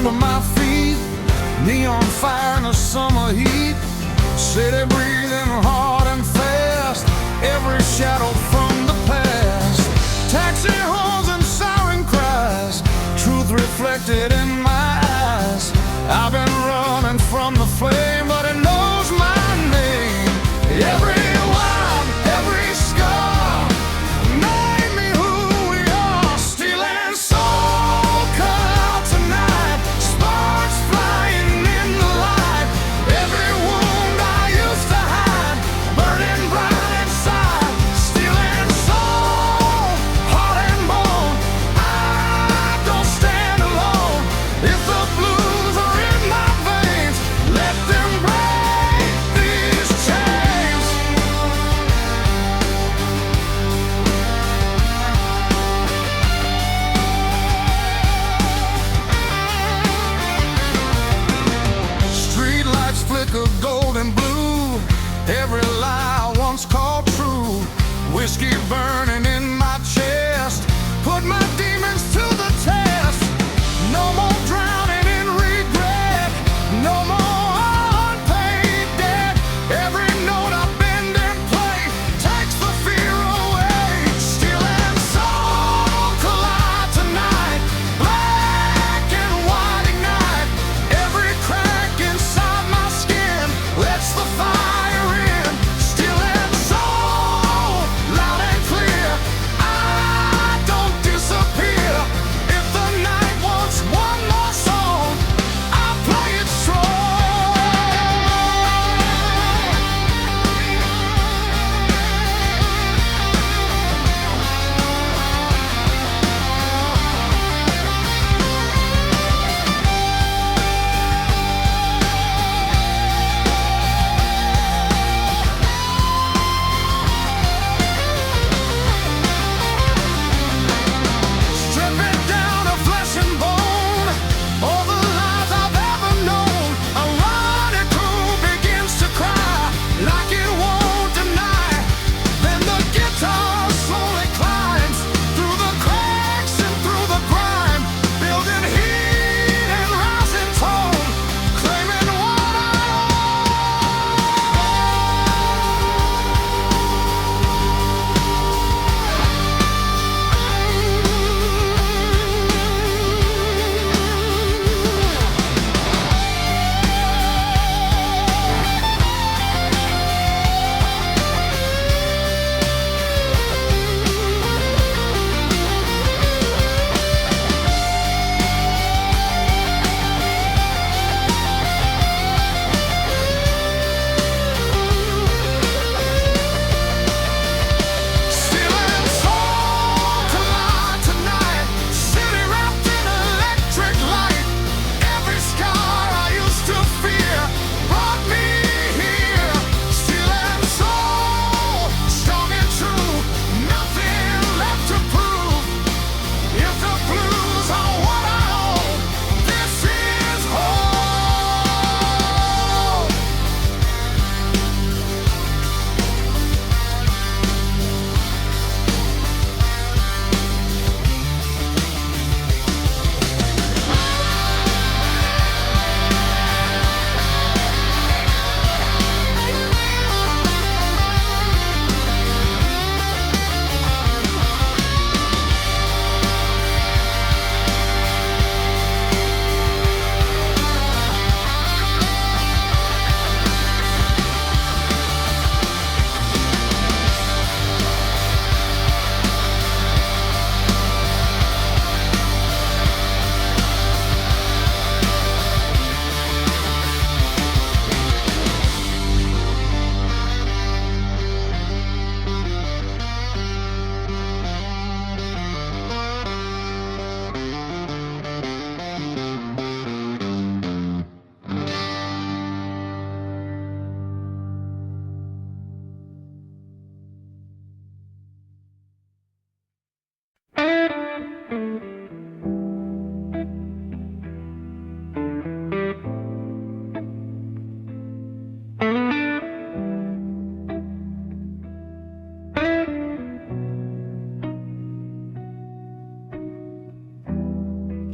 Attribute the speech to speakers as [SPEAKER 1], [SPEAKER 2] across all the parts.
[SPEAKER 1] under my feet. Neon fire in the summer heat. City breathing hard and fast. Every shadow from the past. Taxi horns and siren cries. Truth reflected in my eyes. I've been running from the flame, but it knows my name. Every line, every scar, made me who we are. Stealing soul, cut out tonight. Sparks flying in the light. Every wound I used to hide, burning bright inside. Stealing soul, heart and bone. I don't stand alone. If the blues are in my veins, let them break these chains. Street lights flicker gold and blue. Every lie I once called true. Whiskey burning in my chest. Put my demons to the test. No more drowning in regret. No more unpaid debt. Every note I bend and play takes the fear away. Steel and soul collide tonight. Black and white ignite. Every crack inside my skin lets the fire in. Steel and soul, loud and clear.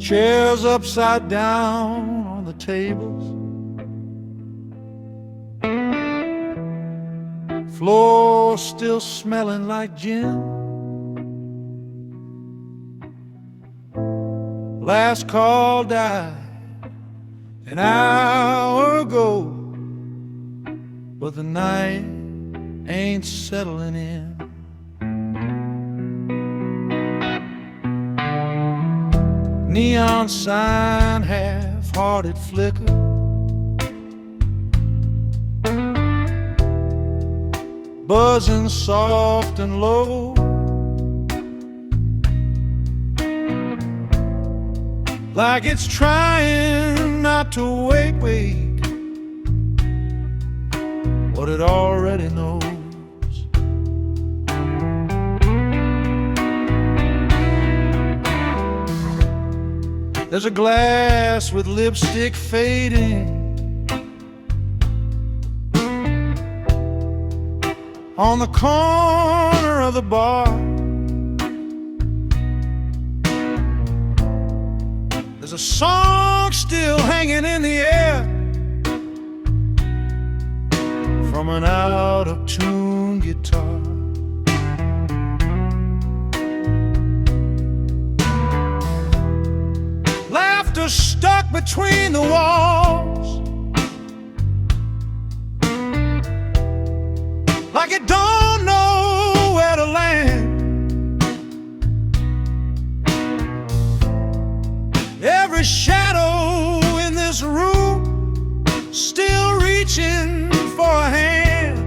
[SPEAKER 1] chairs upside down on the tables, floor still smelling like gin. Last call died an hour ago, but the night ain't settling in. Neon sign, half-hearted flicker, buzzing soft and low. Like it's trying not to wake what it already knows. There's a glass with lipstick fading on the corner of the bar. There's a song still hanging in the air from an out-of-tune guitar. Laughter stuck between the walls, like it don't know where to land. Every shadow in this room still reaching for a hand.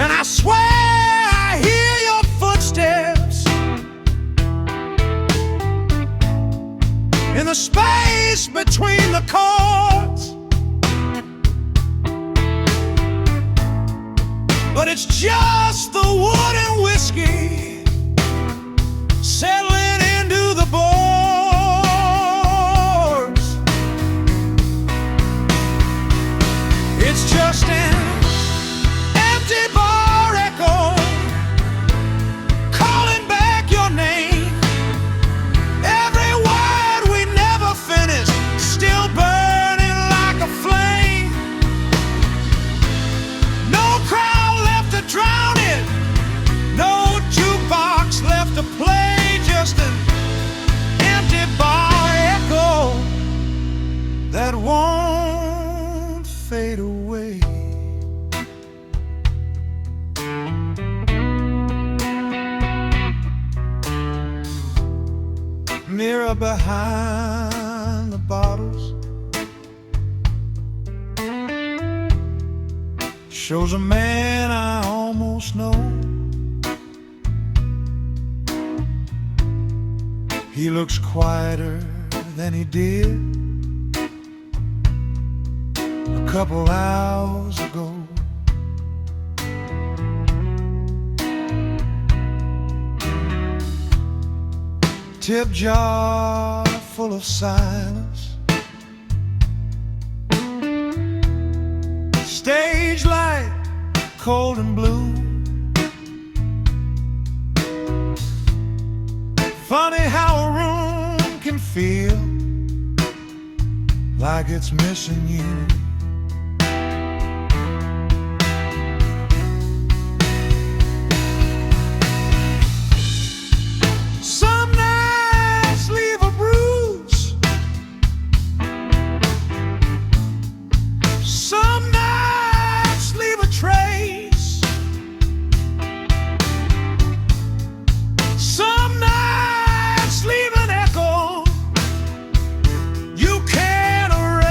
[SPEAKER 1] And I swear I hear your footsteps in the space between the chords, but it's just the wood and whiskey settling into the boards. It's just an empty bar echo calling back your name. Every word we never finished, still burning like a flame. No crowd left to drown it, no jukebox left to play, just an empty bar echo that won't fade away. Mirror behind the bottles shows a man I almost know. He looks quieter than he did a couple hours ago. Tip jar full of silence, stage light cold and blue. Funny how a room can feel like it's missing you. Some nights leave a bruise, some nights leave a trace, some nights leave an echo you can't erase.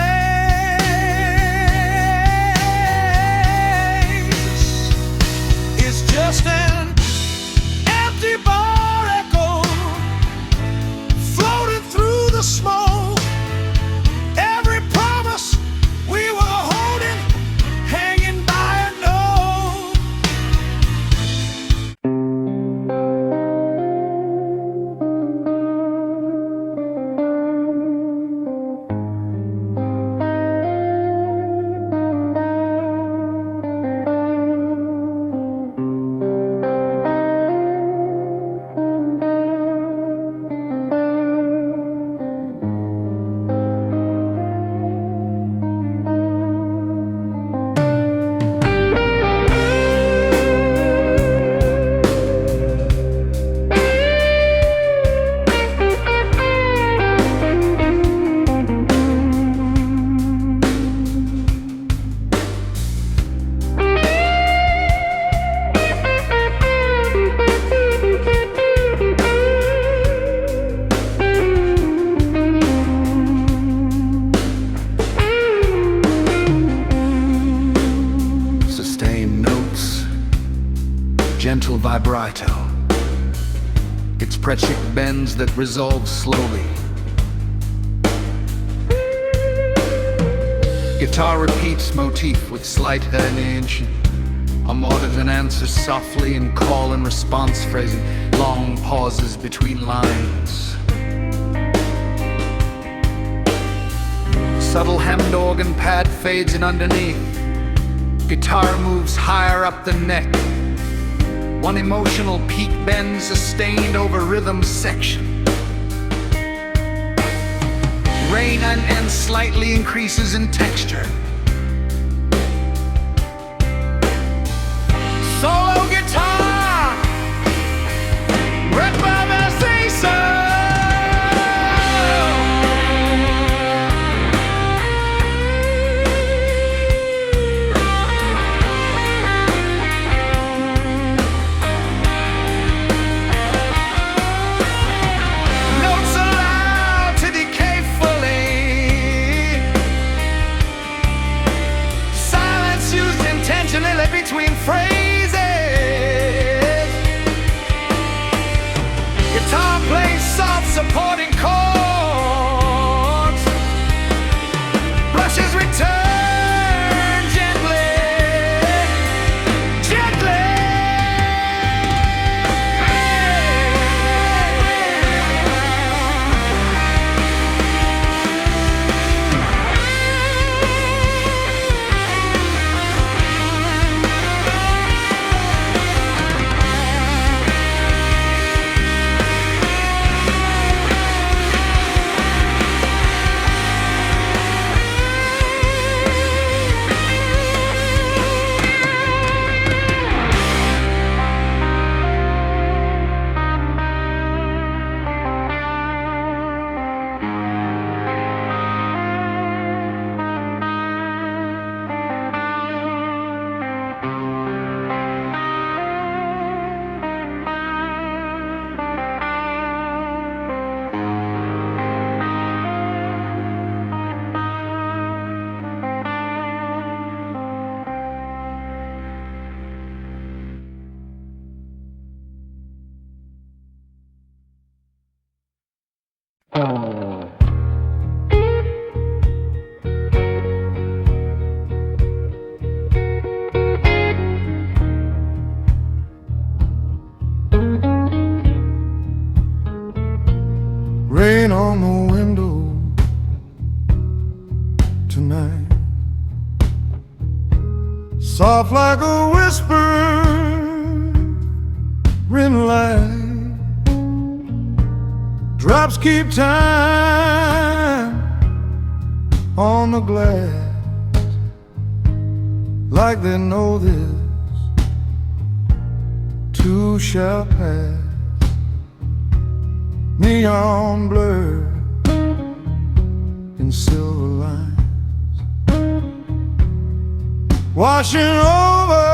[SPEAKER 1] gentle vibrato. It's Heartache bends that resolve slowly. Guitar repeats motif with slight herniation. A modern answers softly in call and response phrasing, long pauses between lines. Subtle hemmed organ pad fades in underneath. Guitar moves higher up the neck. One emotional peak bends sustained over rhythm section. Rain and end slightly increases in texture. Solo guitar, read by Mercedes. Between phrases, guitar plays soft supporting chords. Brushes return gently, gently.
[SPEAKER 2] Rain on the window tonight, soft like a whispering light. Drops keep time on the glass, like they know this too shall pass. Neon blur in silver lines, washing over,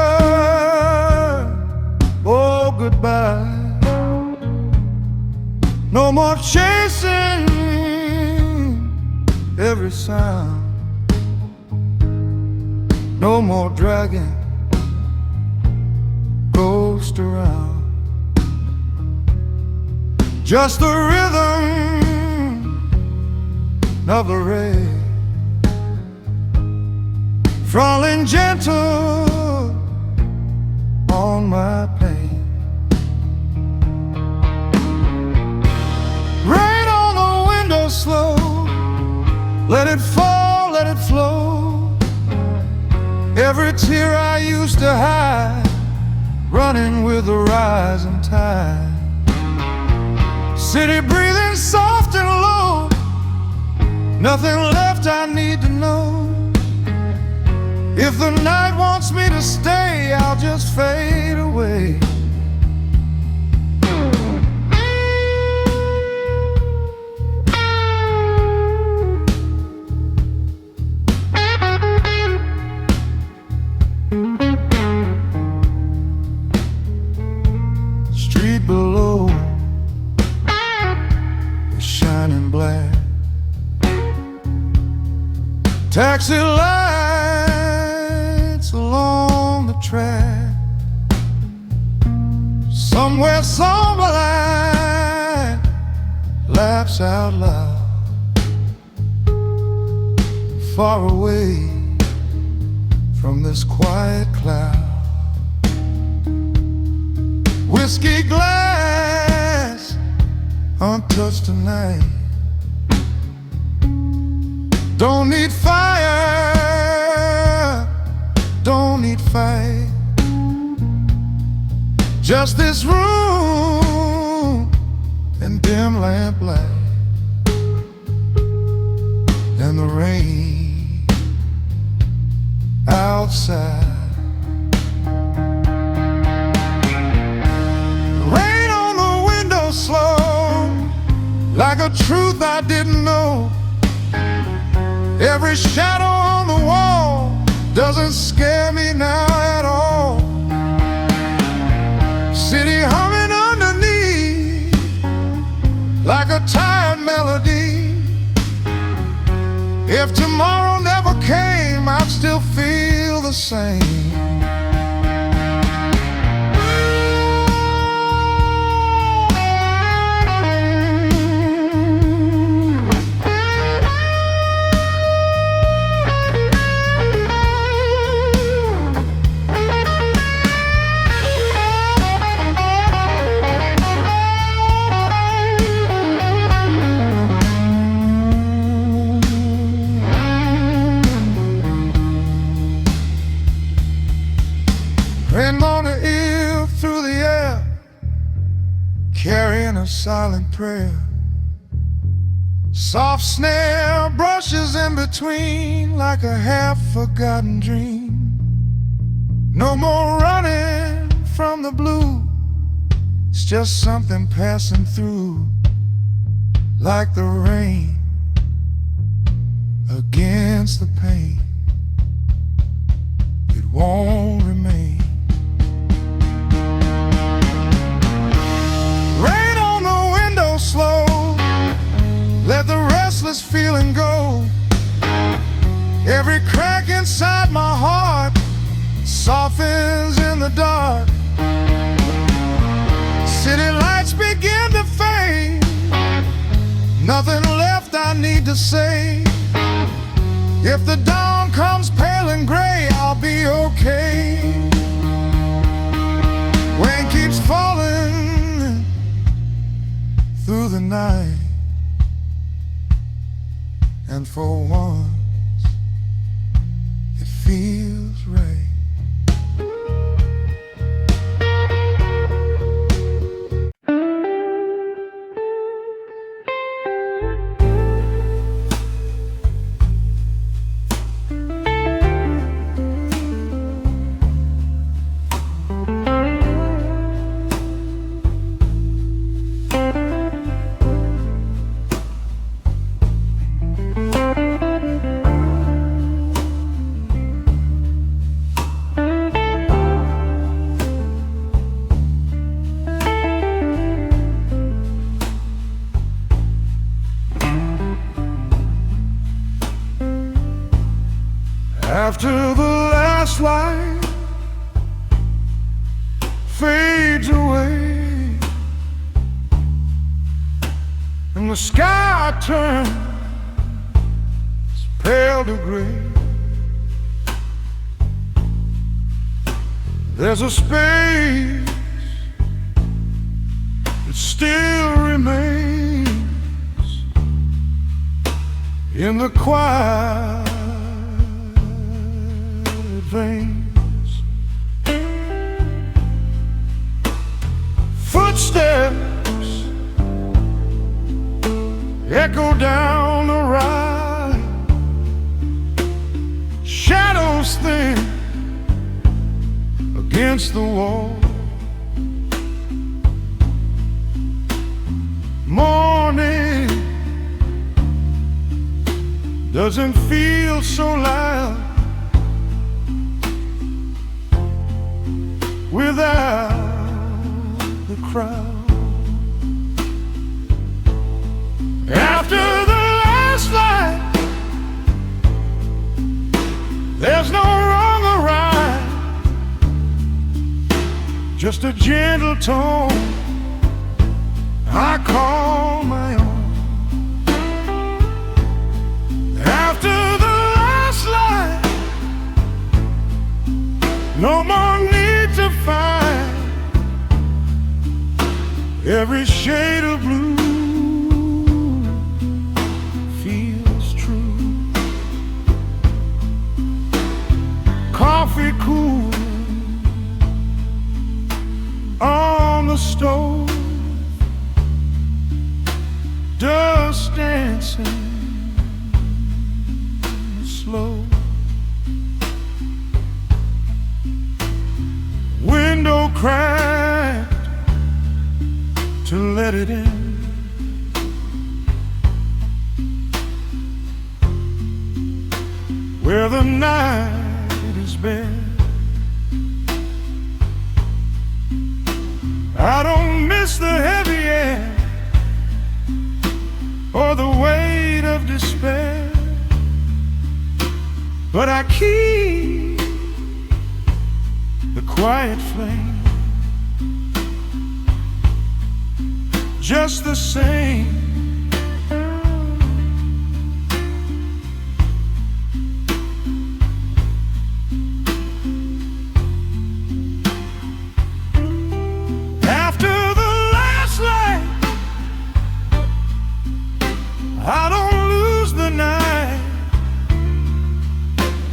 [SPEAKER 2] oh goodbye. No more chasing every sound, no more dragging ghost around. Just the rhythm of the rain falling gentle on my pain. Rain on the window slow, let it fall, let it flow. Every tear I used to hide, running with the rising tide. City breathing soft and low, nothing left I need to know. If the night wants me to stay, I'll just fade away. Street below is shining black. Taxi lights along the track, Somewhere somebody laughs out loud, far away from this quiet cloud. Whiskey glass untouched tonight. Don't need fire, don't need fight. Just this room and dim lamp light, and the rain outside. Rain on the window slow, like a truth I didn't know. Every shadow on the wall doesn't scare me now at all. City humming underneath, like a tired melody. If tomorrow never came, I'd still feel the same. Rain on the ear, through the air, carrying a silent prayer. Soft snare brushes in between, like a half-forgotten dream. No more running from the blue, it's just something passing through, like the rain against the pain. It won't remain. Slow, let the restless feeling go. Every crack inside my heart softens in the dark. City lights begin to fade, nothing left I need to say. If the dawn comes pale and gray, I'll be okay. Rain keeps falling through the night, and for once it feels right. After the last light fades away and the sky turns pale to gray, there's a space that still remains in the quiet veins. Footsteps echo down the ride, shadows thin against the wall. Morning doesn't feel so loud without the crowd. After the last light, there's no wrong or right, just a gentle tone I call my own. After the last light, no more need to fight. Every shade of blue feels true. Coffee cool on the stove, dust dancing slow. Window cracked to let it in. Where the night is bare, I don't miss the heavy air or the weight of despair, but I keep the quiet flame just the same. After the last light, I don't lose the night.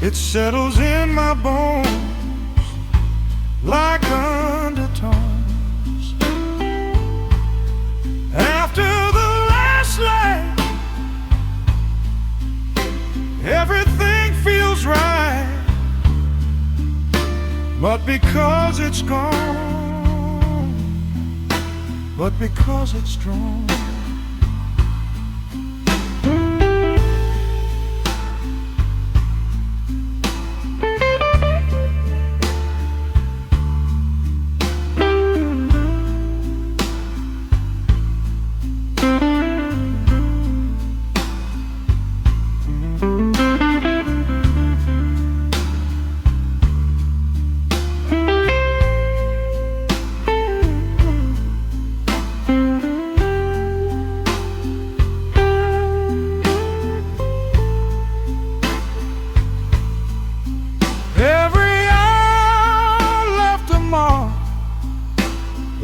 [SPEAKER 2] It settles in my bones like undertones. After the last light, everything feels right, but because it's gone, but because it's strong.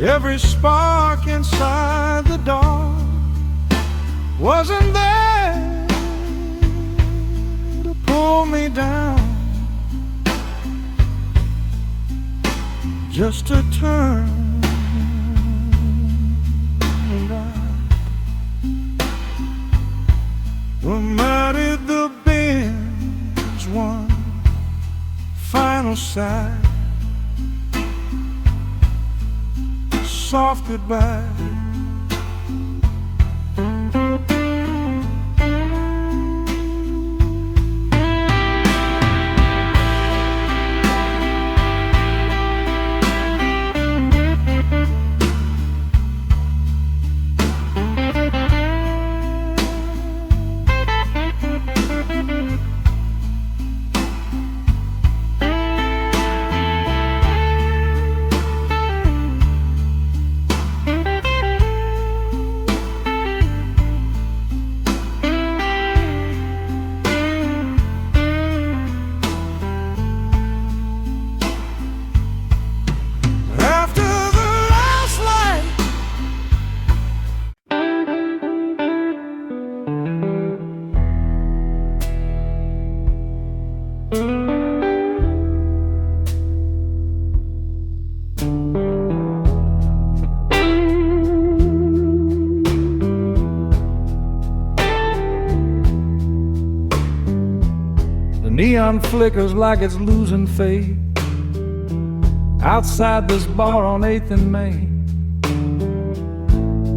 [SPEAKER 2] Every spark inside the dark wasn't there to pull me down, just to turn around. Well, mighty the bends one final sigh, soft goodbye. Neon flickers like it's losing faith outside this bar on 8th and Main.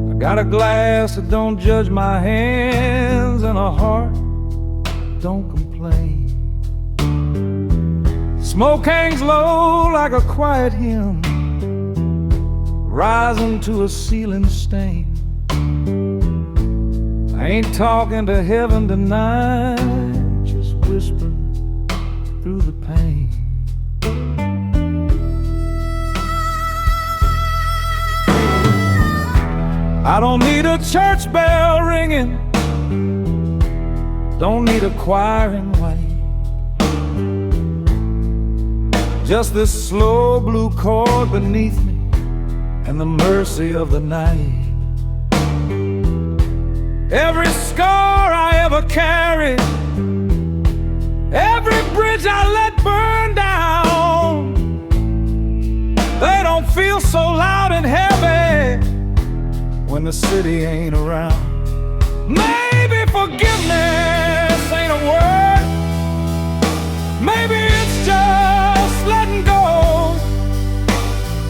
[SPEAKER 2] I got a glass that don't judge my hands and a heart don't complain. Smoke hangs low like a quiet hymn rising to a ceiling stain. I ain't talking to heaven tonight, just whisper through the pain. I don't need a church bell ringing, don't need a choir in white. Just this slow blue chord beneath me and the mercy of the night. Every scar I ever carried, every bridge I let burn down, they don't feel so loud and heavy when the city ain't around. Maybe forgiveness ain't a word, maybe it's just letting go.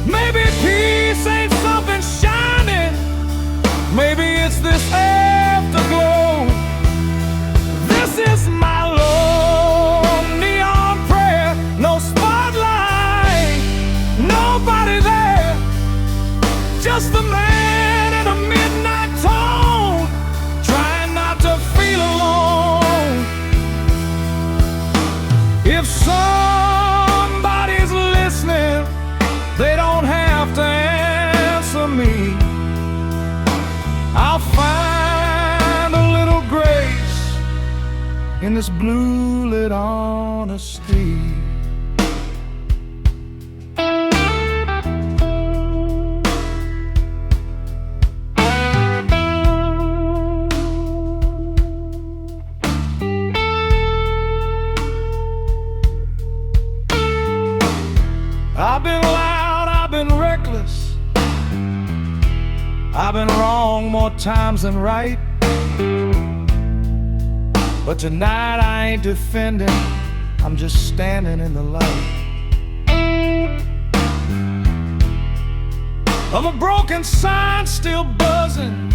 [SPEAKER 2] Maybe peace ain't something shining, maybe it's this afterglow. This is my lone neon prayer, no spotlight, nobody there, just the man in a midnight tone, trying not to feel alone. If somebody's listening, they don't have to answer me. I'll find a little grace in this blue lit honesty. I've been loud, I've been reckless, I've been wrong more times than right. But tonight I ain't defending, I'm just standing in the light of a broken sign still buzzing,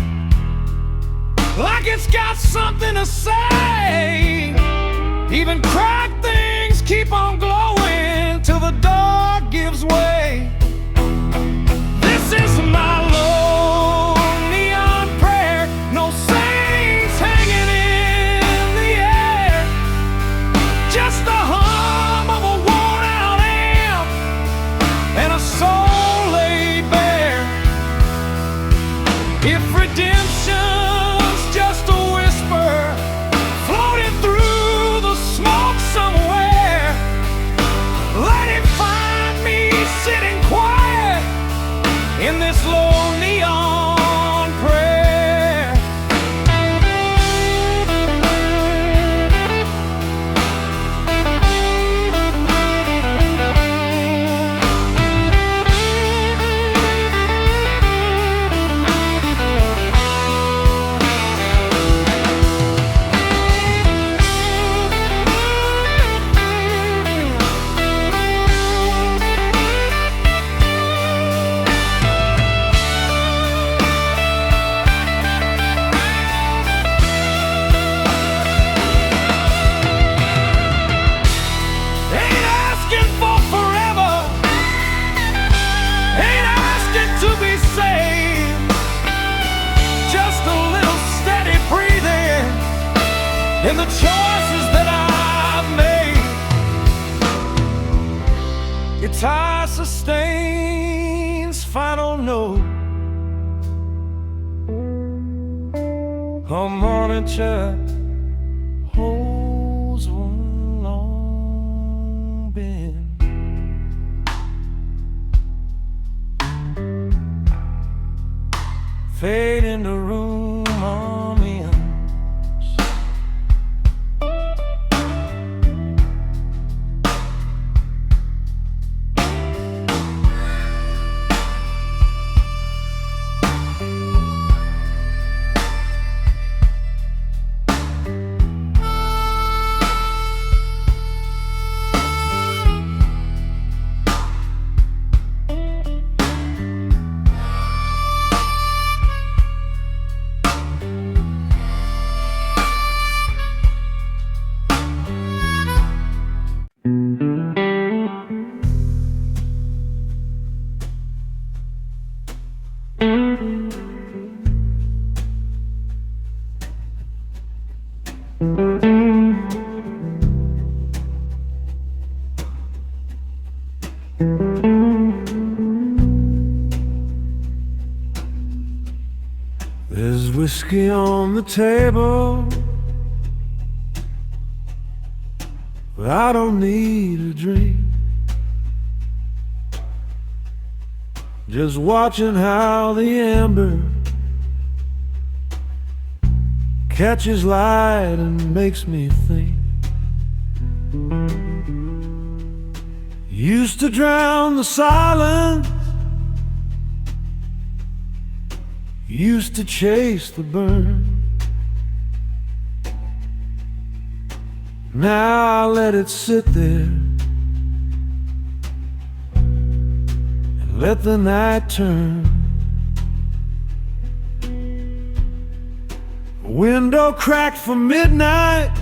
[SPEAKER 2] like it's got something to say. Even cracked things keep on glowing till the dark gives way. This is my lone neon prayer, no saints hanging in the air, just the hum of a worn out amp and a soul laid bare. If redemption's just a whisper floating through the smoke somewhere, let it find me sitting quiet in this low neon prayer. Ain't asking for forever, ain't asking to be saved, just a little steady breathing in the choices that I've made. Guitar sustains final note, harmonica holds one long bend. Fade in the room ambience,
[SPEAKER 1] whiskey on the table, but I don't need a drink. Just watching how the amber catches light and makes me think. Used to drown the silence, used to chase the burn. Now I let it sit there and let the night turn. Window cracked for midnight,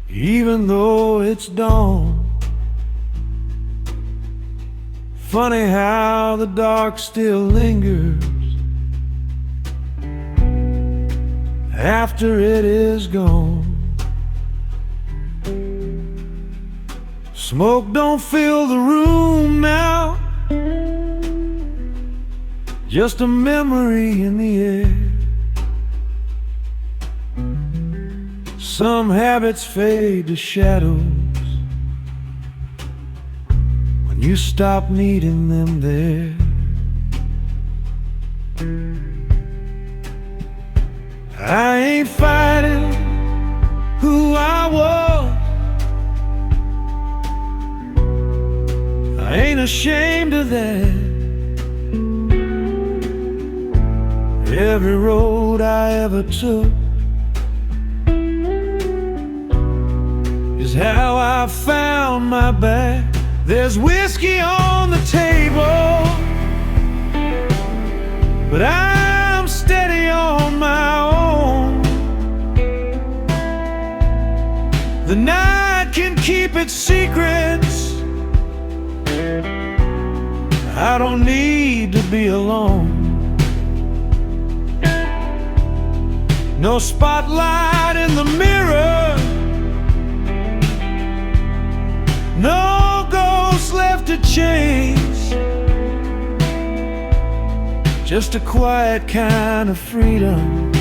[SPEAKER 1] even though it's dawn. Funny how the dark still lingers after it is gone. Smoke don't fill the room now, just a memory in the air. Some habits fade to shadows when you stop needing them there. I ain't fighting who I was, I ain't ashamed of that. Every road I ever took is how I found my back. There's whiskey on the table, but I'm steady on my own. The night can keep its secrets, I don't need to be alone. No spotlight in the mirror, no ghost left to chase, just a quiet kind of freedom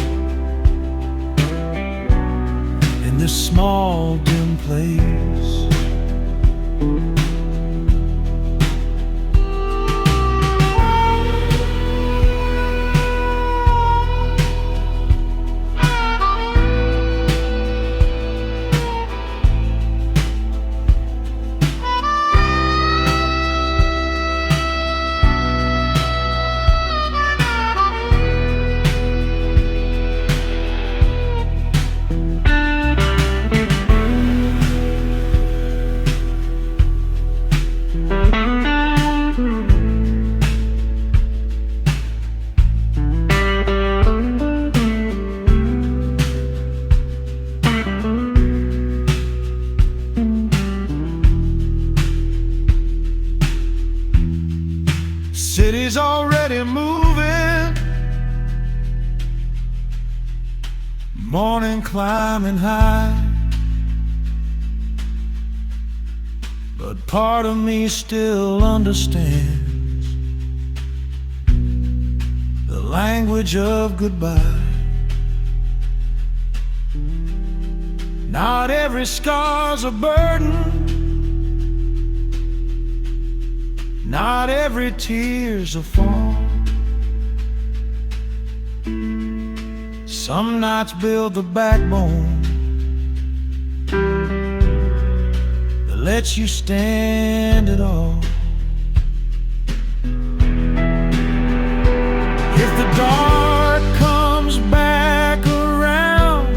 [SPEAKER 1] in this small dim place. City's already moving, morning climbing high, but part of me still understands the language of goodbye. Not every scar's a burden, not every tear's a fall. Some nights build the backbone that lets you stand it all. If the dark comes back around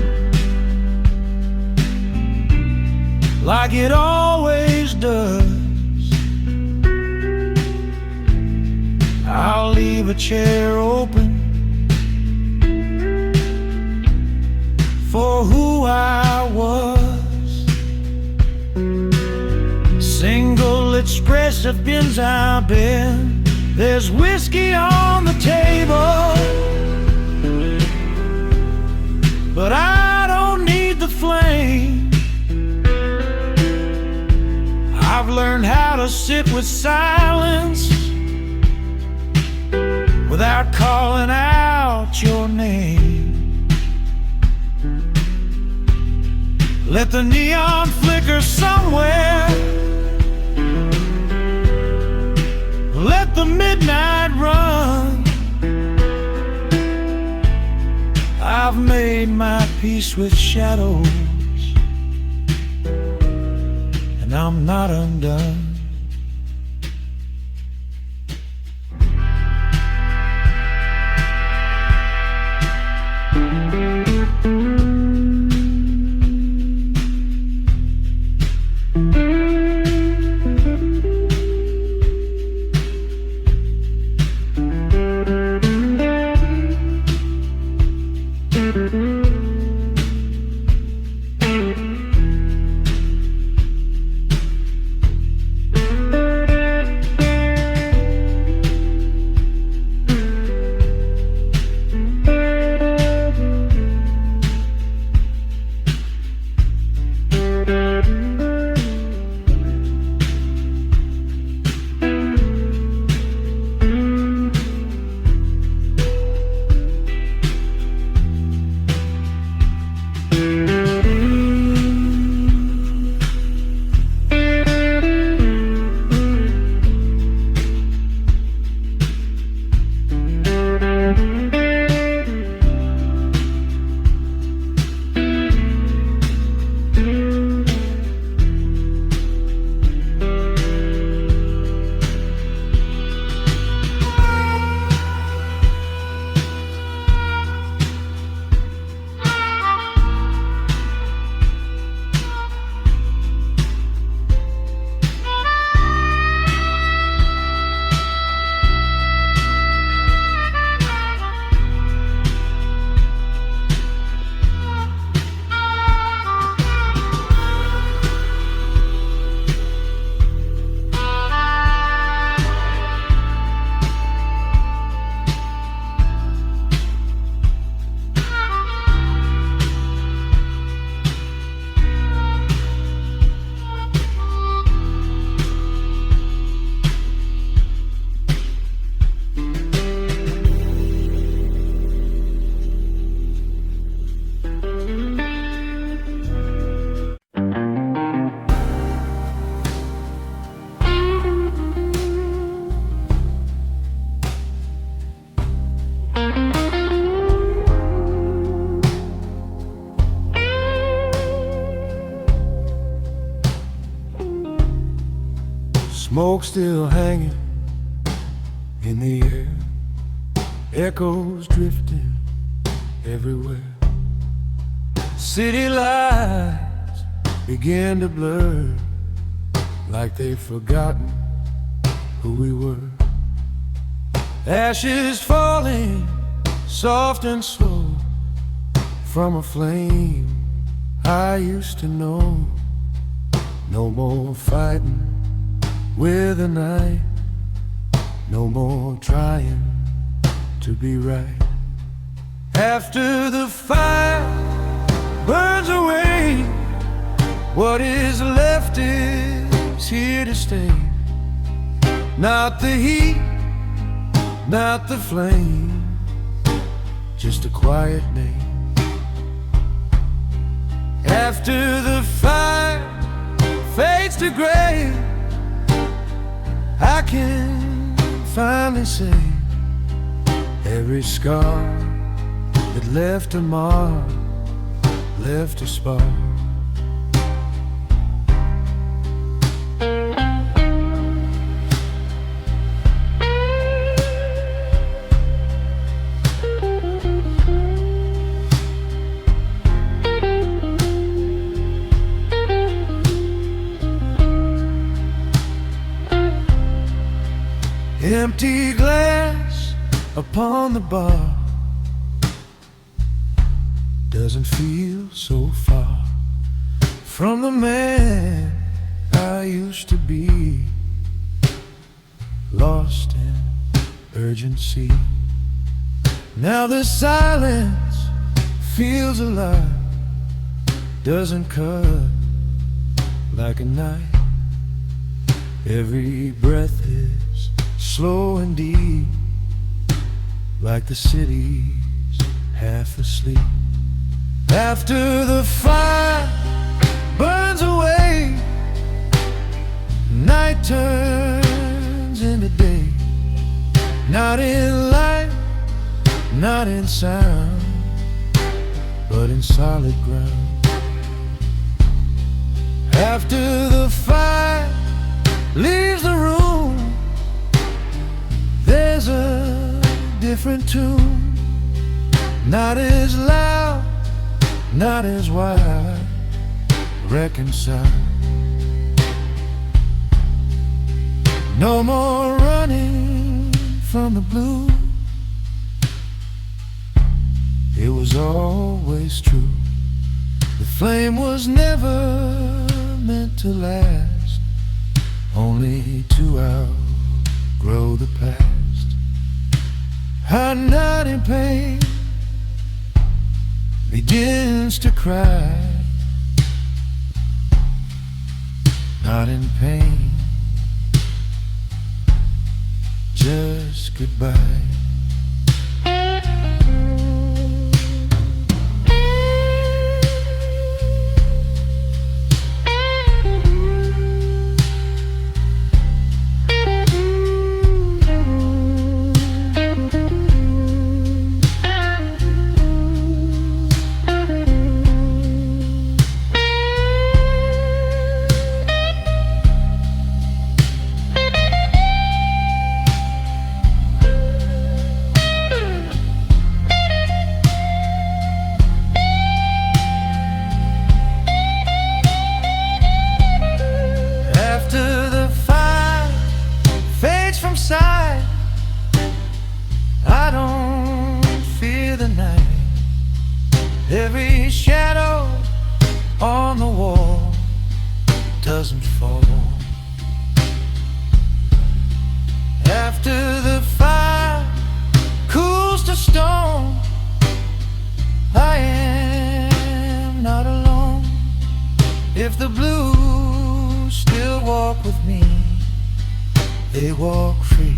[SPEAKER 1] like it always does, I'll leave a chair open for who I was. Single expressive bins I've been. There's whiskey on the table, but I don't need the flame. I've learned how to sit with silence without calling out your name. Let the neon flicker somewhere, let the midnight run. I've made my peace with shadows, and I'm not undone.
[SPEAKER 2] Smoke still hanging in the air, echoes drifting everywhere. City lights begin to blur, like they've forgotten who we were. Ashes falling soft and slow from a flame I used to know. No more fighting with the night, no more trying to be right. After the fire burns away, what is left is here to stay. Not the heat, not the flame, just a quiet name. After the fire fades to gray, I can finally say every scar that left a mark, left a spark. Empty glass upon the bar doesn't feel so far from the man I used to be, lost in urgency. Now the silence feels alive, doesn't cut like a knife. Every breath is slow and deep, like the city's half asleep. After the fire burns away, night turns into day. Not in light, not in sound, but in solid ground. After the fire leaves the room, there's a different tune. Not as loud, not as wide, reconciled. No more running from the blue. It was always true. The flame was never meant to last, only to outgrow the past. Her night in pain begins to cry, not in pain, just goodbye. I don't fear the night. Every shadow on the wall doesn't fall. After the fire cools to stone, I am not alone. If the blues still walk with me, they walk free.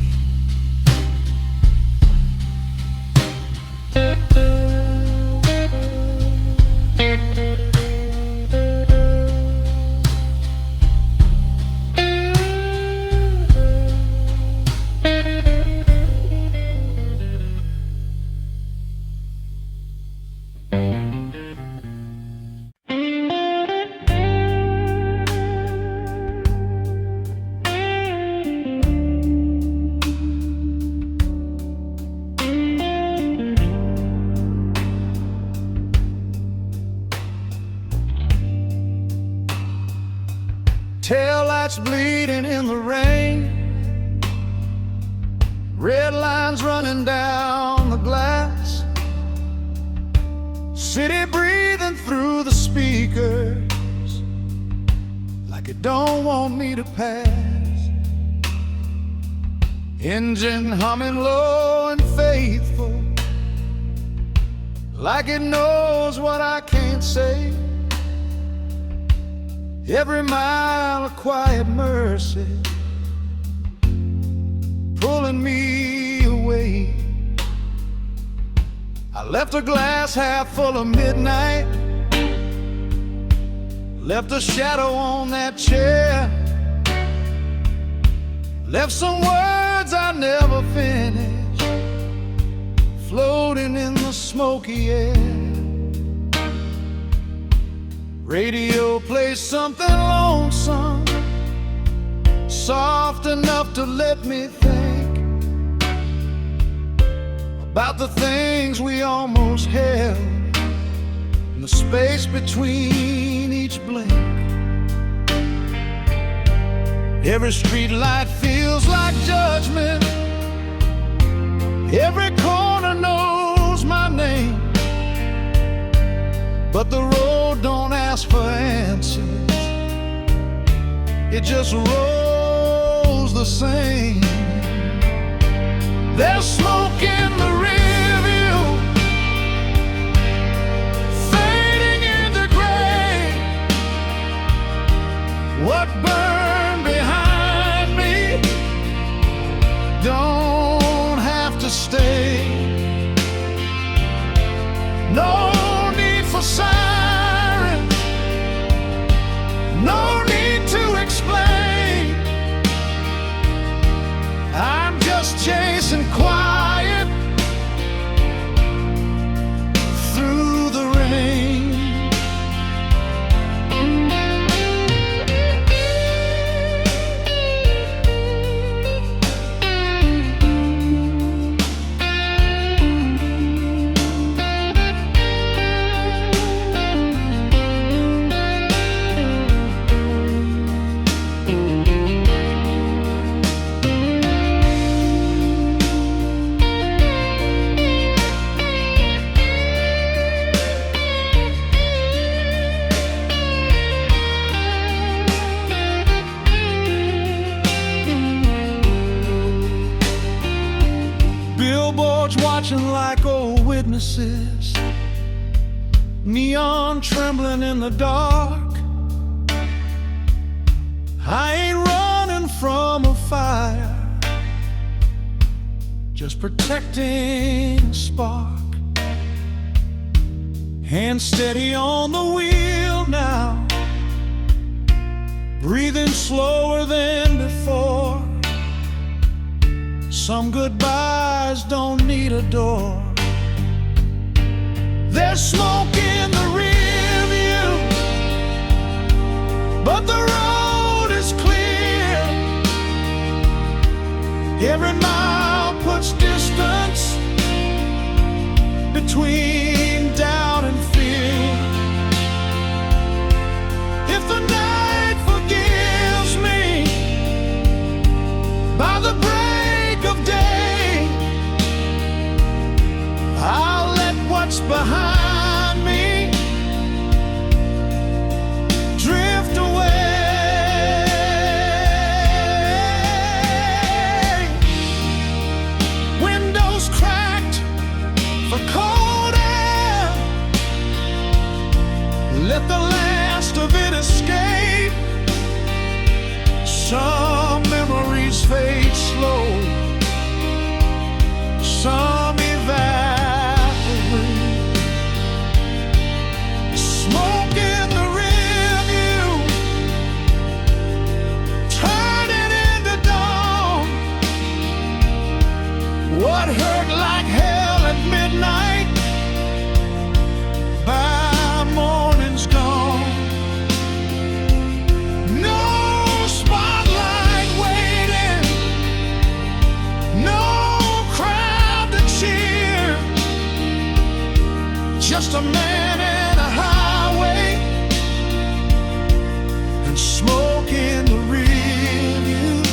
[SPEAKER 2] Tail lights bleeding in the rain, red lines running down the glass, city breathing through the speakers like it don't want me to pass. Engine humming low and faithful, like it knows what I can't say. Every mile a quiet mercy, pulling me away. I left a glass half full of midnight, left a shadow on that chair, left some words I never finished, floating in the smoky air. Radio plays something lonesome, soft enough to let me think about the things we almost held in the space between each blink. Every street light feels like judgment, every corner knows my name, but the road don't ask for answers, it just rolls the same. There's smoke in the rear view, fading into gray. What burned behind me don't have to stay. watching like old witnesses, neon trembling in the dark. I ain't running from a fire, just protecting a spark. Hand steady on the wheel now, breathing slower than before. Some goodbyes don't need a door. There's smoke in the rear view, but the road is clear. Every mile puts distance between doubt and fear. If the night forgives me by the break of day, I'll let what's behind me drift away. Windows cracked for cold air, let the last of it escape. Some memories fade slow, some evaporate. Smoke in the rear view, turning into dawn. What hurt like hell at midnight, by morning's gone. No spotlight waiting, no crowd to cheer, just a man and a highway, and smoke in the rear view.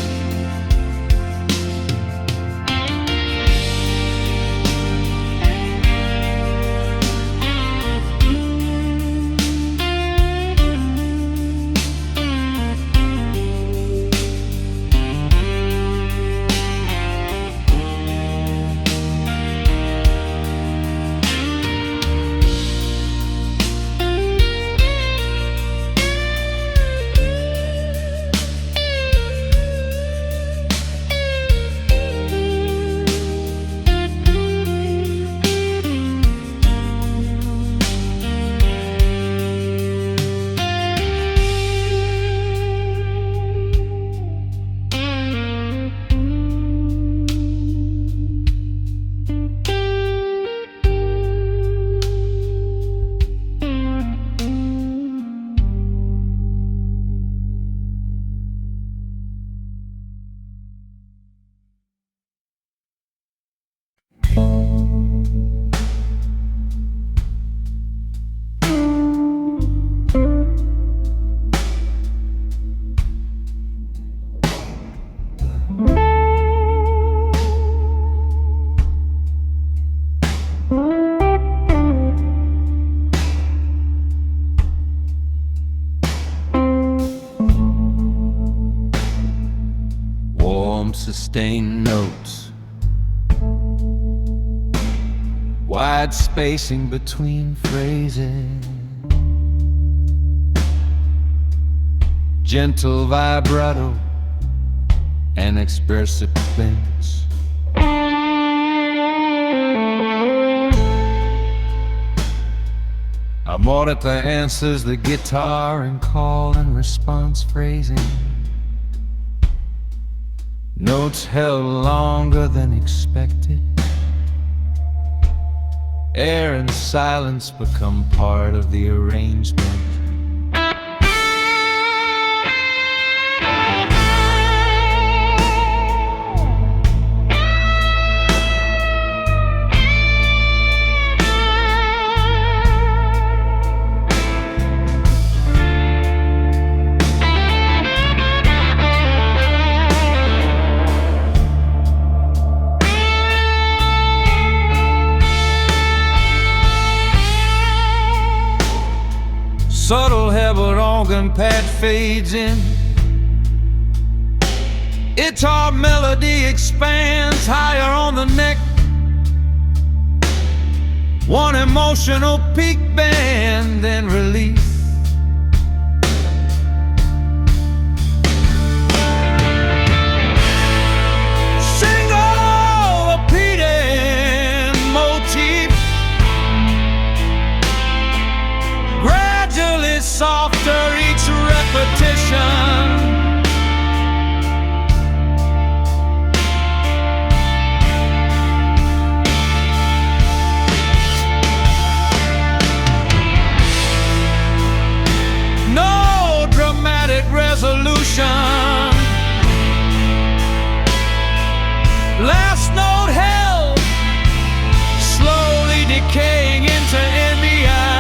[SPEAKER 2] Sustained notes, wide spacing between phrases, gentle vibrato and expressive bends. Amor at the answers the guitar and call and response phrasing. Notes held longer than expected. Air and silence become part of the arrangement. Subtle hebbled organ pad fades in. Guitar melody expands higher on the neck.
[SPEAKER 1] One emotional peak band, then relief. Single repeating motif, gradually softer each repetition. Resolution. Last note held, slowly decaying into ambient.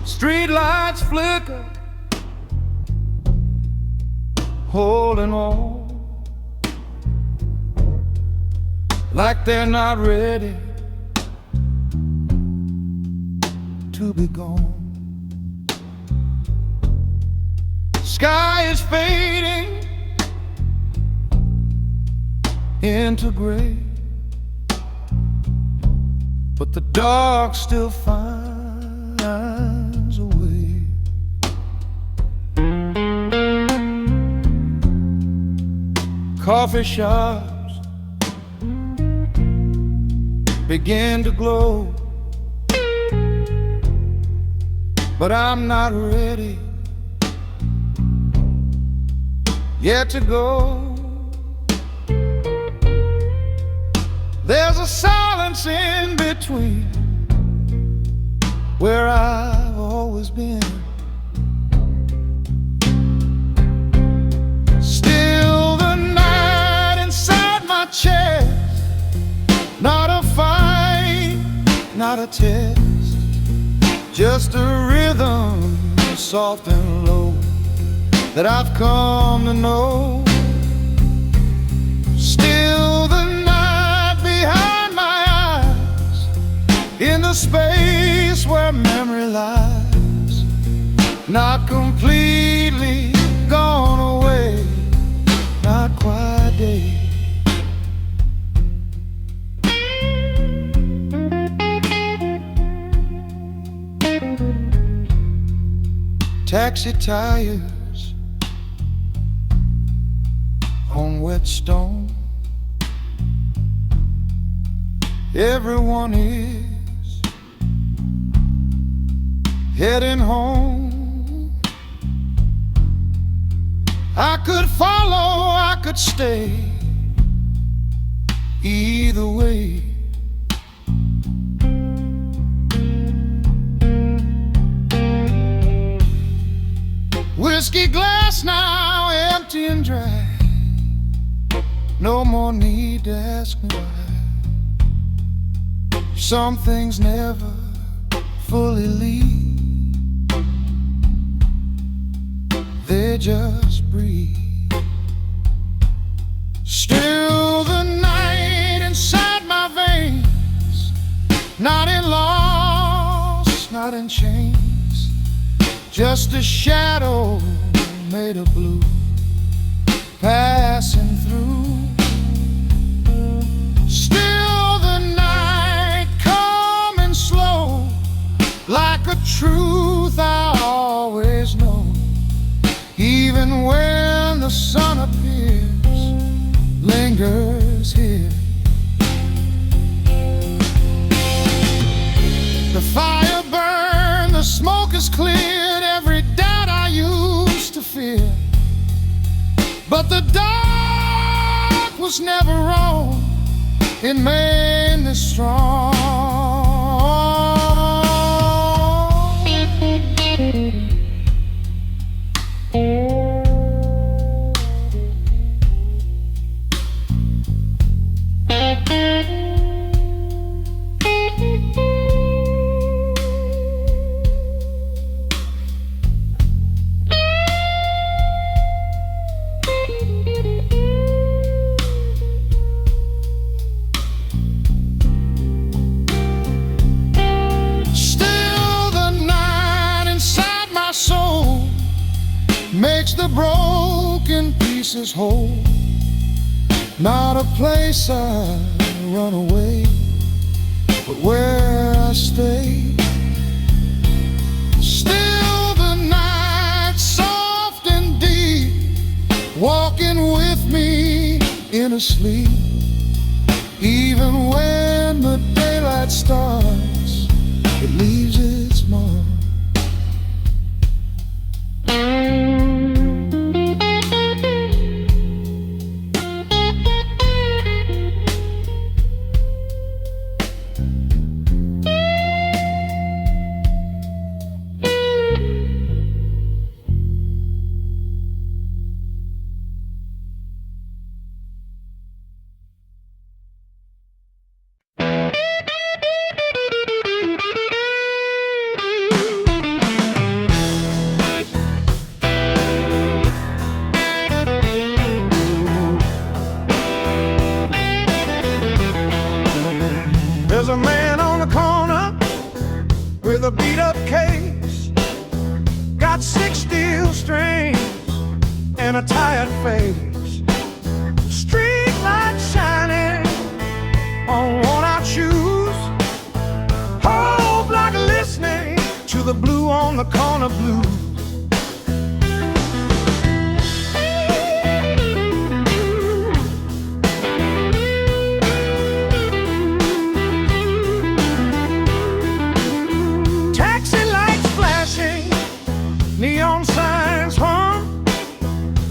[SPEAKER 1] Street lights flicker, holding on, like they're not ready to be gone. Sky is fading into gray, but the dark still finds a way. Coffee shops begin to glow, but I'm not ready yet to go. There's a silence in between where I've always been. Still the night inside my chest, not a fight, not a test, just a rhythm, soft and low, that I've come to know. Still the night behind my eyes, in the space where memory lies, not completely gone away, not quite dead. Taxi tires on wet stone,
[SPEAKER 2] Everyone is heading home. I could follow, I could stay, either way. Whiskey glass now empty and dry. No more need to ask me why. Some things never fully leave, they just breathe. Still the night inside my veins, not in loss, not in chains, just a shadow made of blue passing through. Still the night coming slow, like a truth I always know. Even when the sun appears, lingers here. The fire burned, the smoke is cleared, every doubt I used to fear. But the dark was never wrong, it made me strong. Makes the broken pieces whole. Not a place I run away, but where I stay. Still the night soft and deep, walking with me in a sleep. Even when the daylight starts, it leaves its mark. There's a man on the corner with a beat-up case, got 6 steel strings and a tired face. Street light shining on worn-out shoes, whole block listening to the blue on the corner blues. Neon signs hum,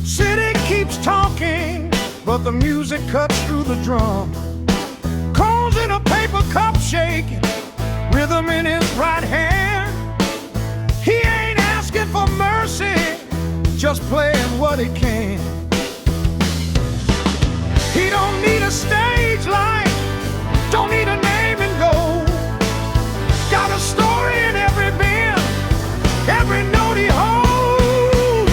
[SPEAKER 2] city keeps talking, but the music cuts through the drum. Cones in a paper cup shaking, rhythm in his right hand. He ain't asking for mercy, just playing what he can. He don't need a stage light, don't need a name in gold. Got a story in every bend, every note he holds.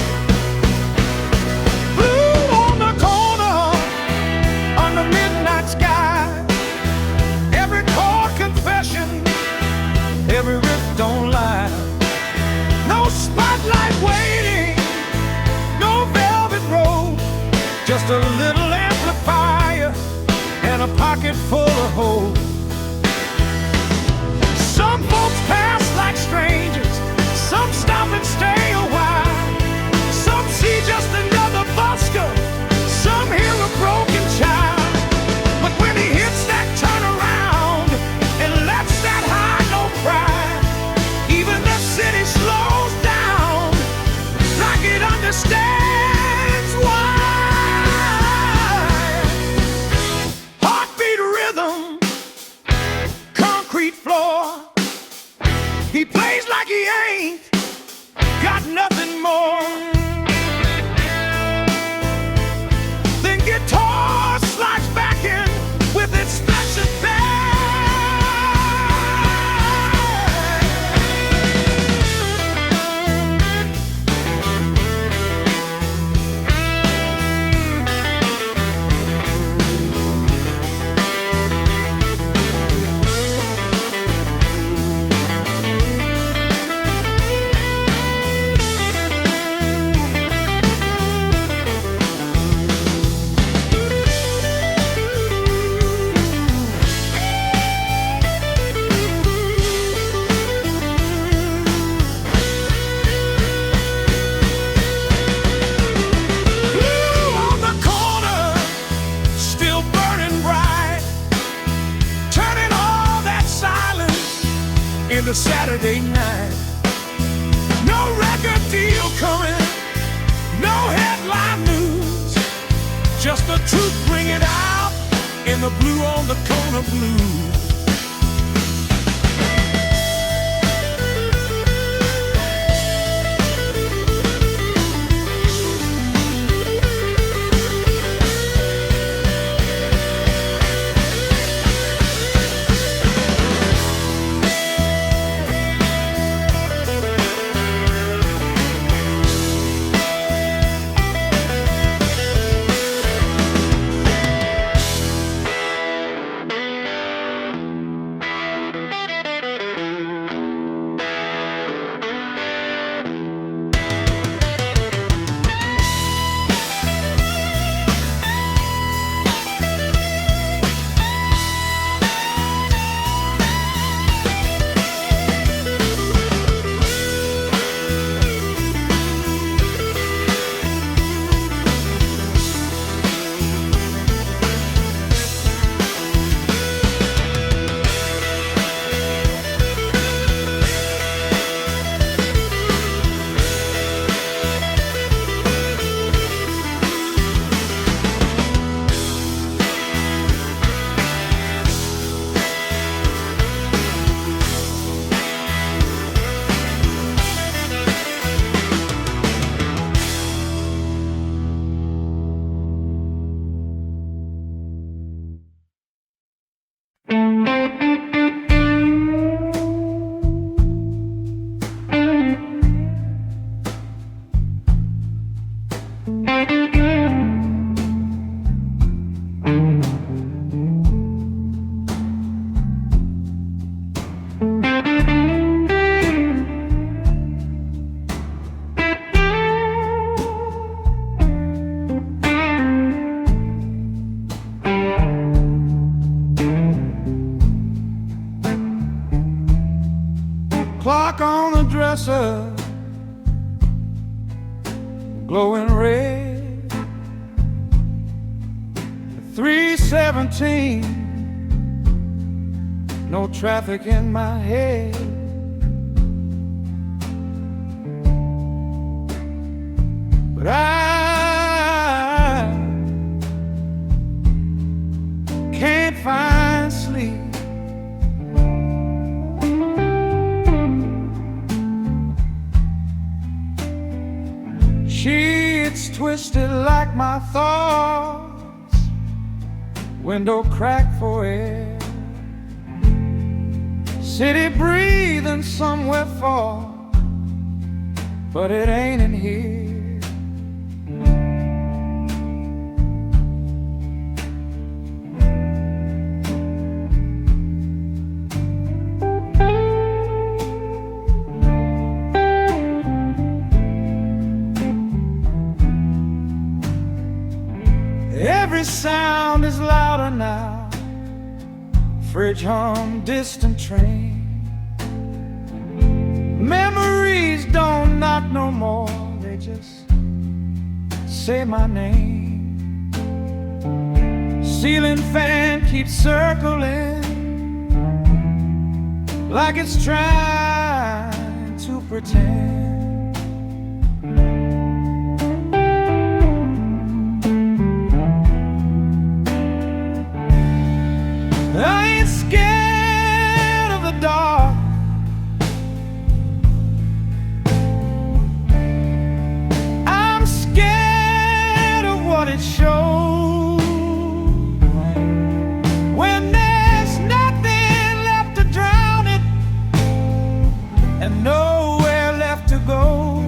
[SPEAKER 2] Blue on the corner, under midnight sky. Every chord confession, every riff don't lie. No spotlight waiting, no velvet road, just a little amplifier and a pocket full of hope. Some folks pass like strangers, some stop and stay a while. Some see just another busker, some hear a broken child. But when he hits that turnaround, He plays like he ain't got nothing more than guitar slides back in with its special band. The Saturday night, no record deal coming, no headline news, just the truth bringing out in the blue on the corner blues. Clock on the dresser, glowing red, 3:17, no traffic in my head. But I can't find sleep. Sheets twisted like my thoughts, window cracked for air, city breathing somewhere far, but it ain't in here. Every sound is louder now, fridge hum, distant train. Memories don't knock no more, they just say my name. Ceiling fan keeps circling like it's trying to pretend. I ain't scared of the dark, and nowhere left to go.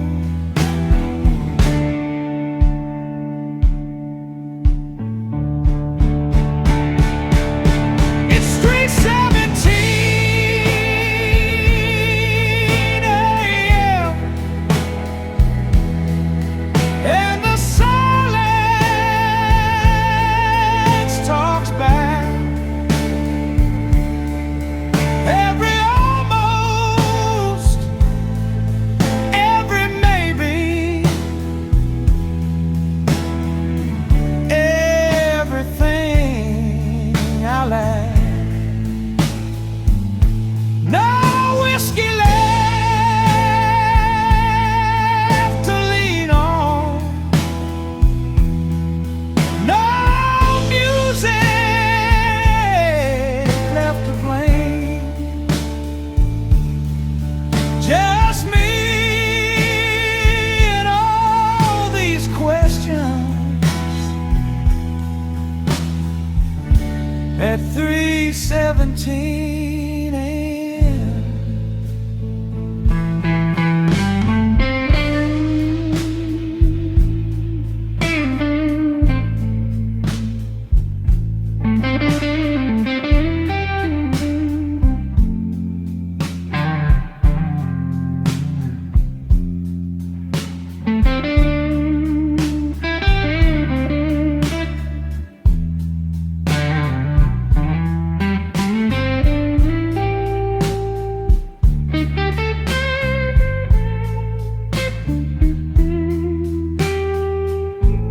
[SPEAKER 2] It's 3:17 a.m. and the silence talks back. Every almost, every maybe, everything I lack. No whiskey left to lean on, no music left to blame. Just me and all these questions at 3:17 a.m.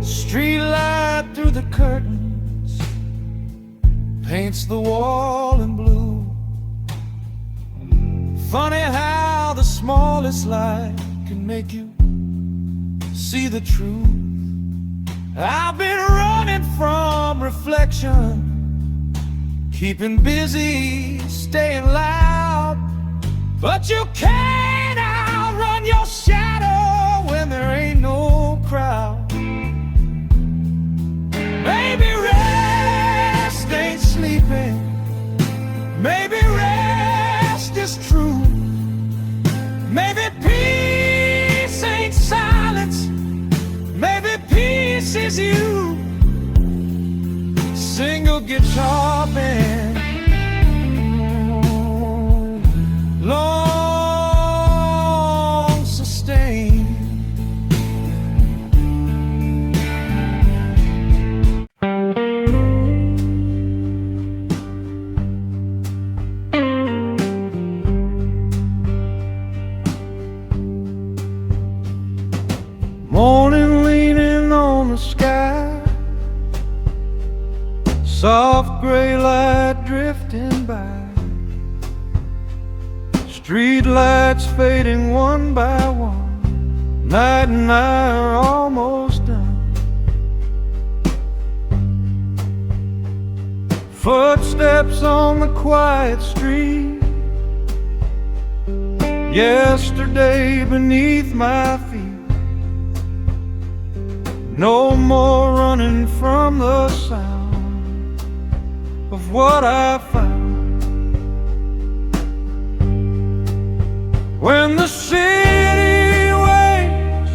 [SPEAKER 2] Street light through the curtains paints the wall in blue. Funny how the smallest light can make you see the truth. I've been running from reflection, keeping busy, staying loud, but you can't outrun your shadow when there ain't no crowd. Maybe rest ain't sleeping, maybe rest is true. Maybe peace ain't silence, maybe peace is you. Single guitar band, long sustained. Morning leaning on the sky, soft gray light drifting by, street lights fading one by one, night and I are almost done. Footsteps on the quiet street, yesterday beneath my feet. No more running from the sound of what I found. When the city waits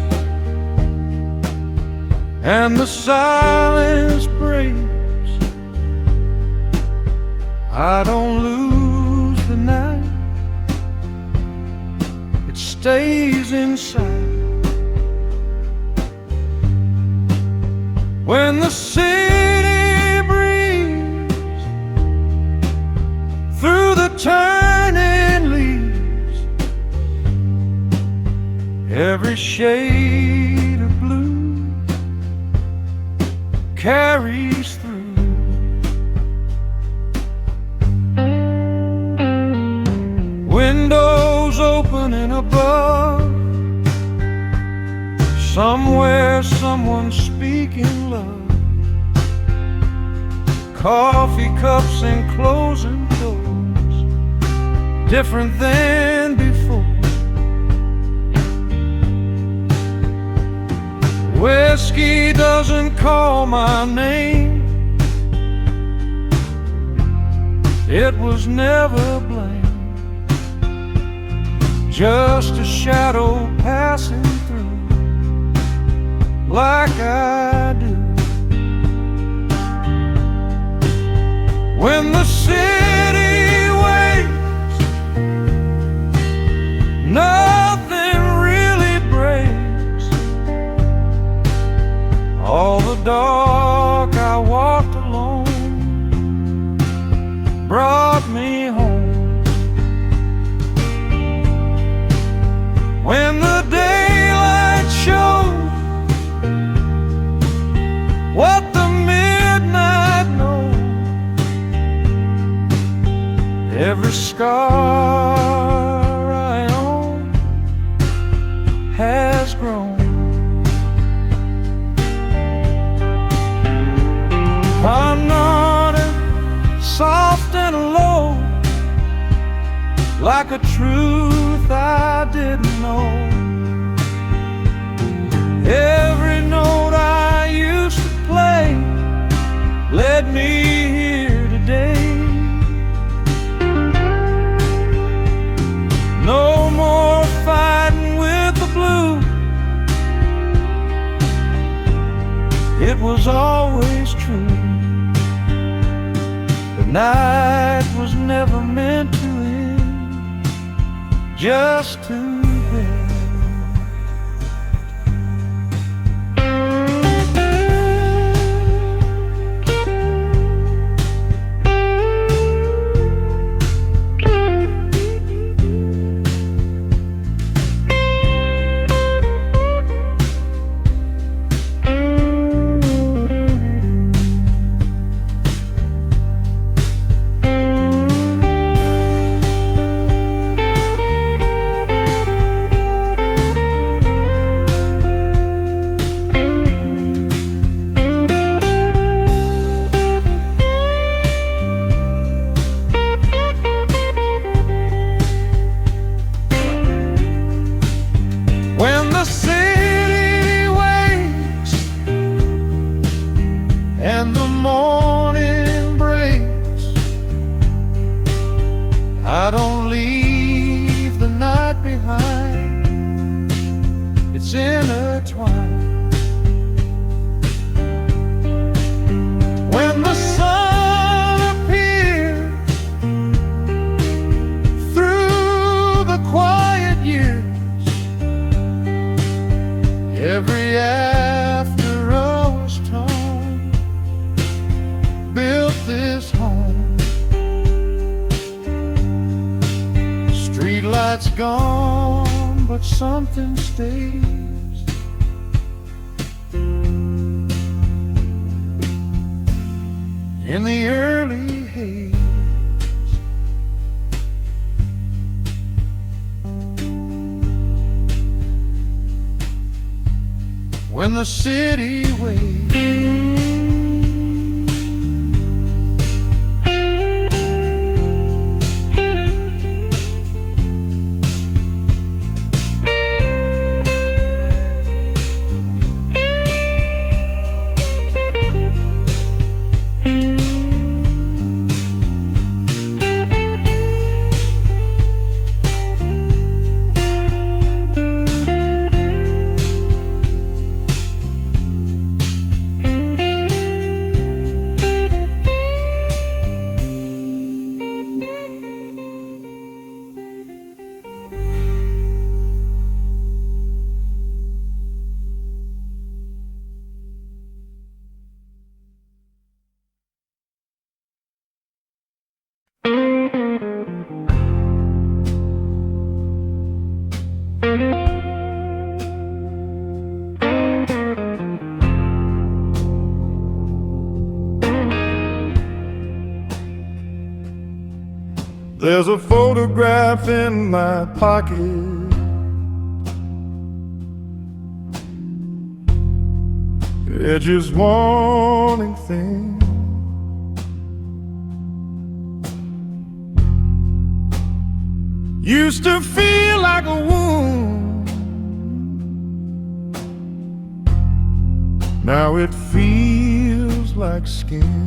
[SPEAKER 2] and the silence breaks, I don't lose the night, it stays inside. When the city breathes through the turning leaves, every shade of blue carries through. Windows opening above, somewhere someone's speaking love. Coffee cups and closing doors, different than before. Whiskey doesn't call my name, it was never blamed. just a shadow passing through, like I do. When the city wakes, nothing really breaks. All the dark I walked alone brought me home. When the daylight shows what the midnight knows, every scar I own has grown. I'm not soft and low, like a truth I didn't know. Every note I used to play led me here today. No more fighting with the blue. It was always true. The night was never meant to end, just to bed. When the city wakes and the morning breaks, I don't leave the night behind. It's intertwined. When the sun appears through the quiet years, every after hours torn built this home. Streetlights gone, but something stays. In the early haze, when the city wakes. There's a photograph in my pocket. It's just wanting thing. Used to feel like a wound, now it feels like skin.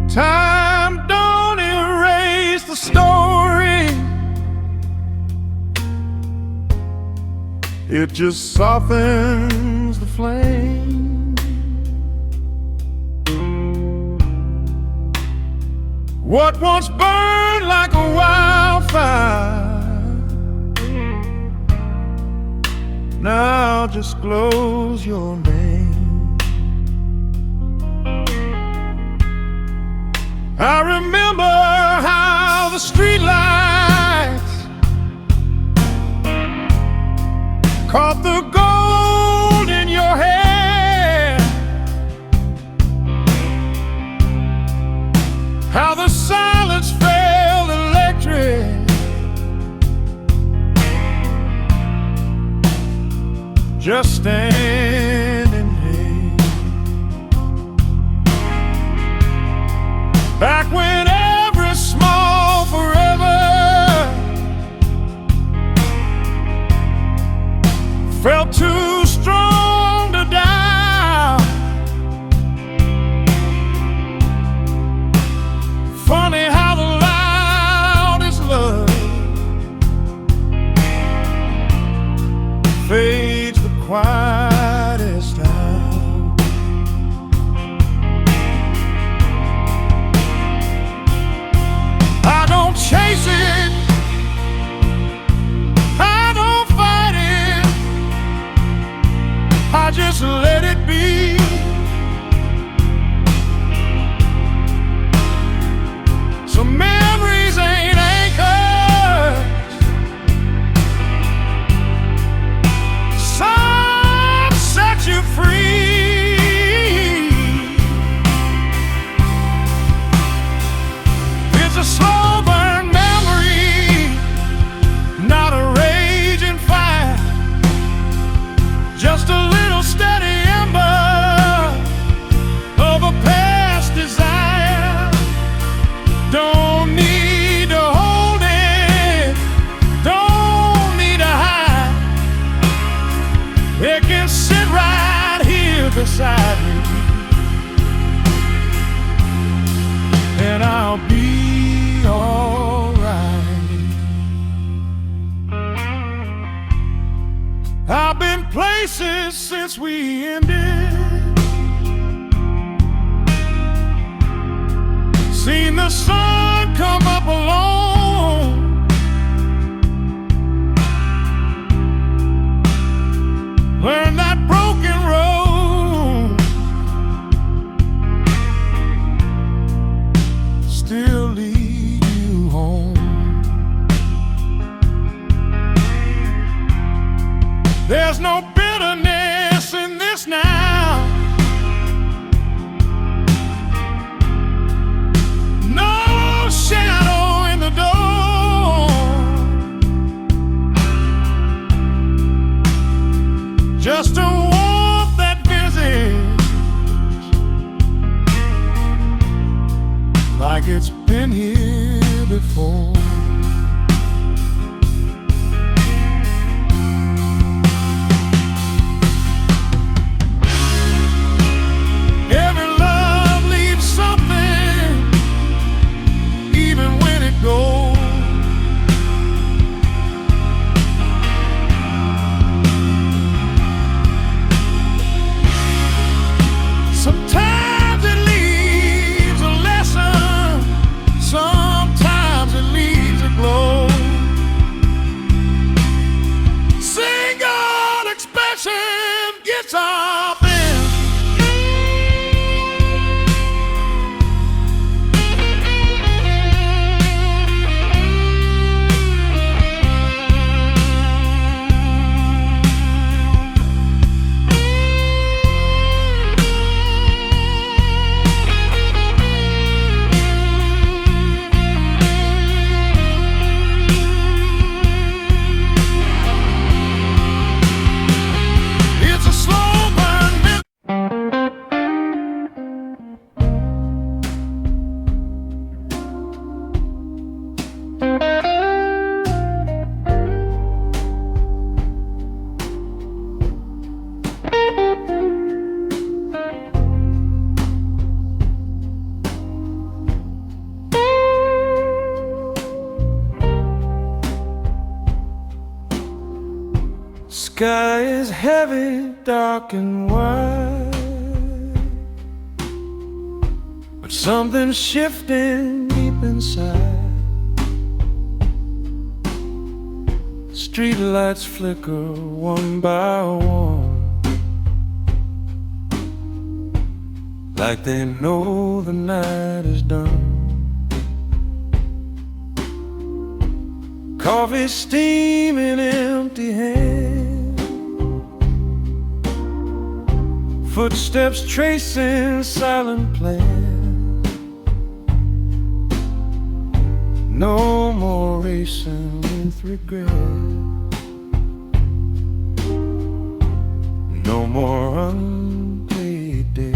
[SPEAKER 2] Time don't erase the it just softens the flame. What once burned like a wildfire now just glows your name. I remember how the streetlights caught the gold in your hair, how the silence felt electric, just standing here. Back when every small forever felt too strong to die. Funny how the loudest love fades the quietest out. I don't chase it, I don't fight it, I just let it be. Some memories ain't anchors, some set you free. It's a slow burn memory, not a raging fire, just a little steady ember of a past desire. Don't need to hold it, don't need to hide. It can sit right here beside me, and I'll be alright. I've been places since we ended, seen the sun come up alone, learned that broken road still lead you home. There's no bitterness in this now, no shadow in the door, just a warmth that visits like it's been here before. Every love leaves something, even when it goes. Sometimes it leaves a lesson, sometimes it leaves a glow. Single expression gets off in. It's a slow burn. Sky is heavy, dark and wide, but something's shifting deep inside. Street lights flicker one by one, like they know the night is done. Coffee steam in empty hands, footsteps tracing silent plans. No more racing with regret, no more unpaid debt.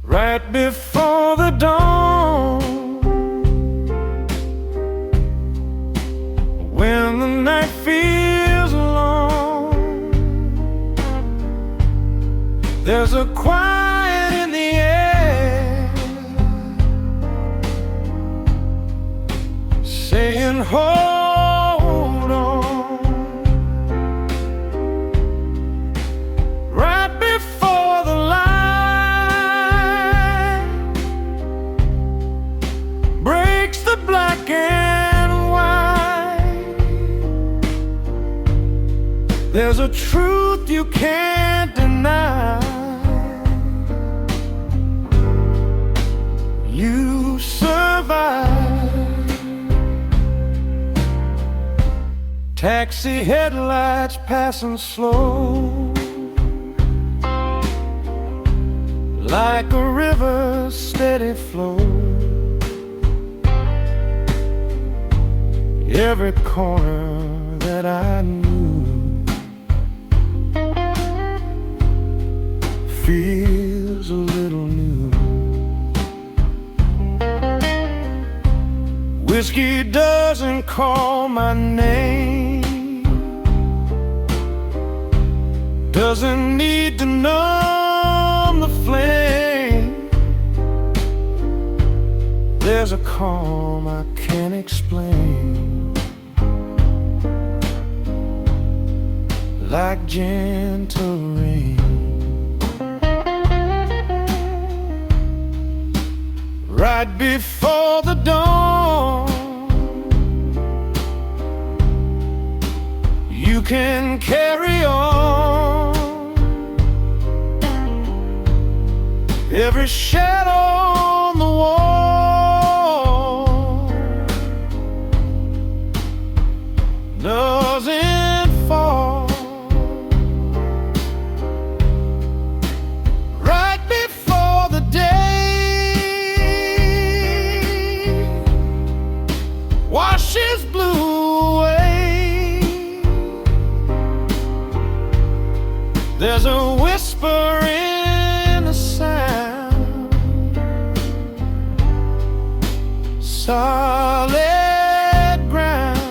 [SPEAKER 2] Right before the dawn, when the night feels long, there's a quiet in the air, saying hold on. Right before the light breaks the black and white, there's a truth you can't deny. You survive. Taxi headlights passing slow, like a river's steady flow. Every corner that I knew feels a little new. Whiskey doesn't call my name, doesn't need to numb the flame. There's a calm I can't explain, like gentle rain. Right before the dawn, you can carry on. Every shadow on the wall doesn't fall. Right before the day washes blue away, there's a whisper in the sound, solid ground.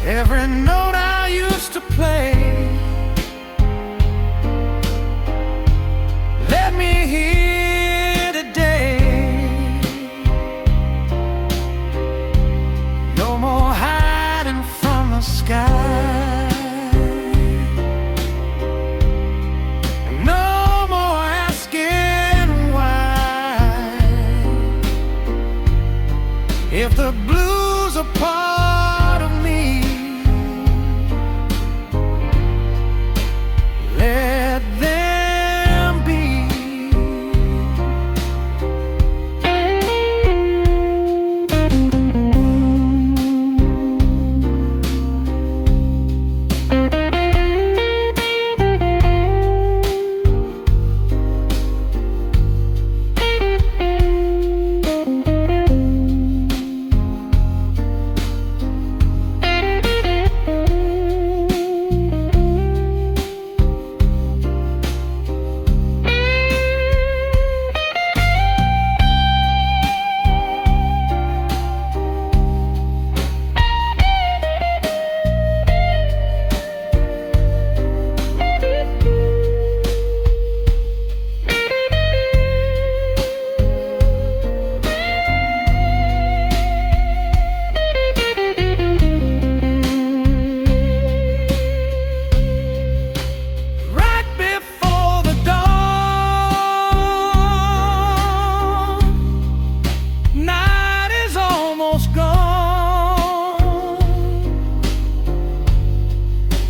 [SPEAKER 2] Every note I used to play, let me hear today. No more hiding from the sky.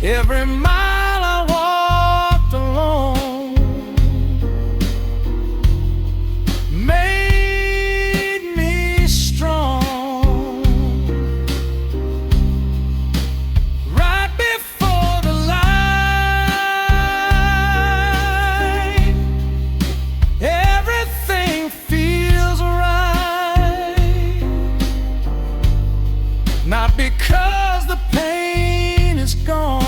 [SPEAKER 1] Every mile I walked alone made me strong. Right before the light, everything feels right. Not because the pain is gone,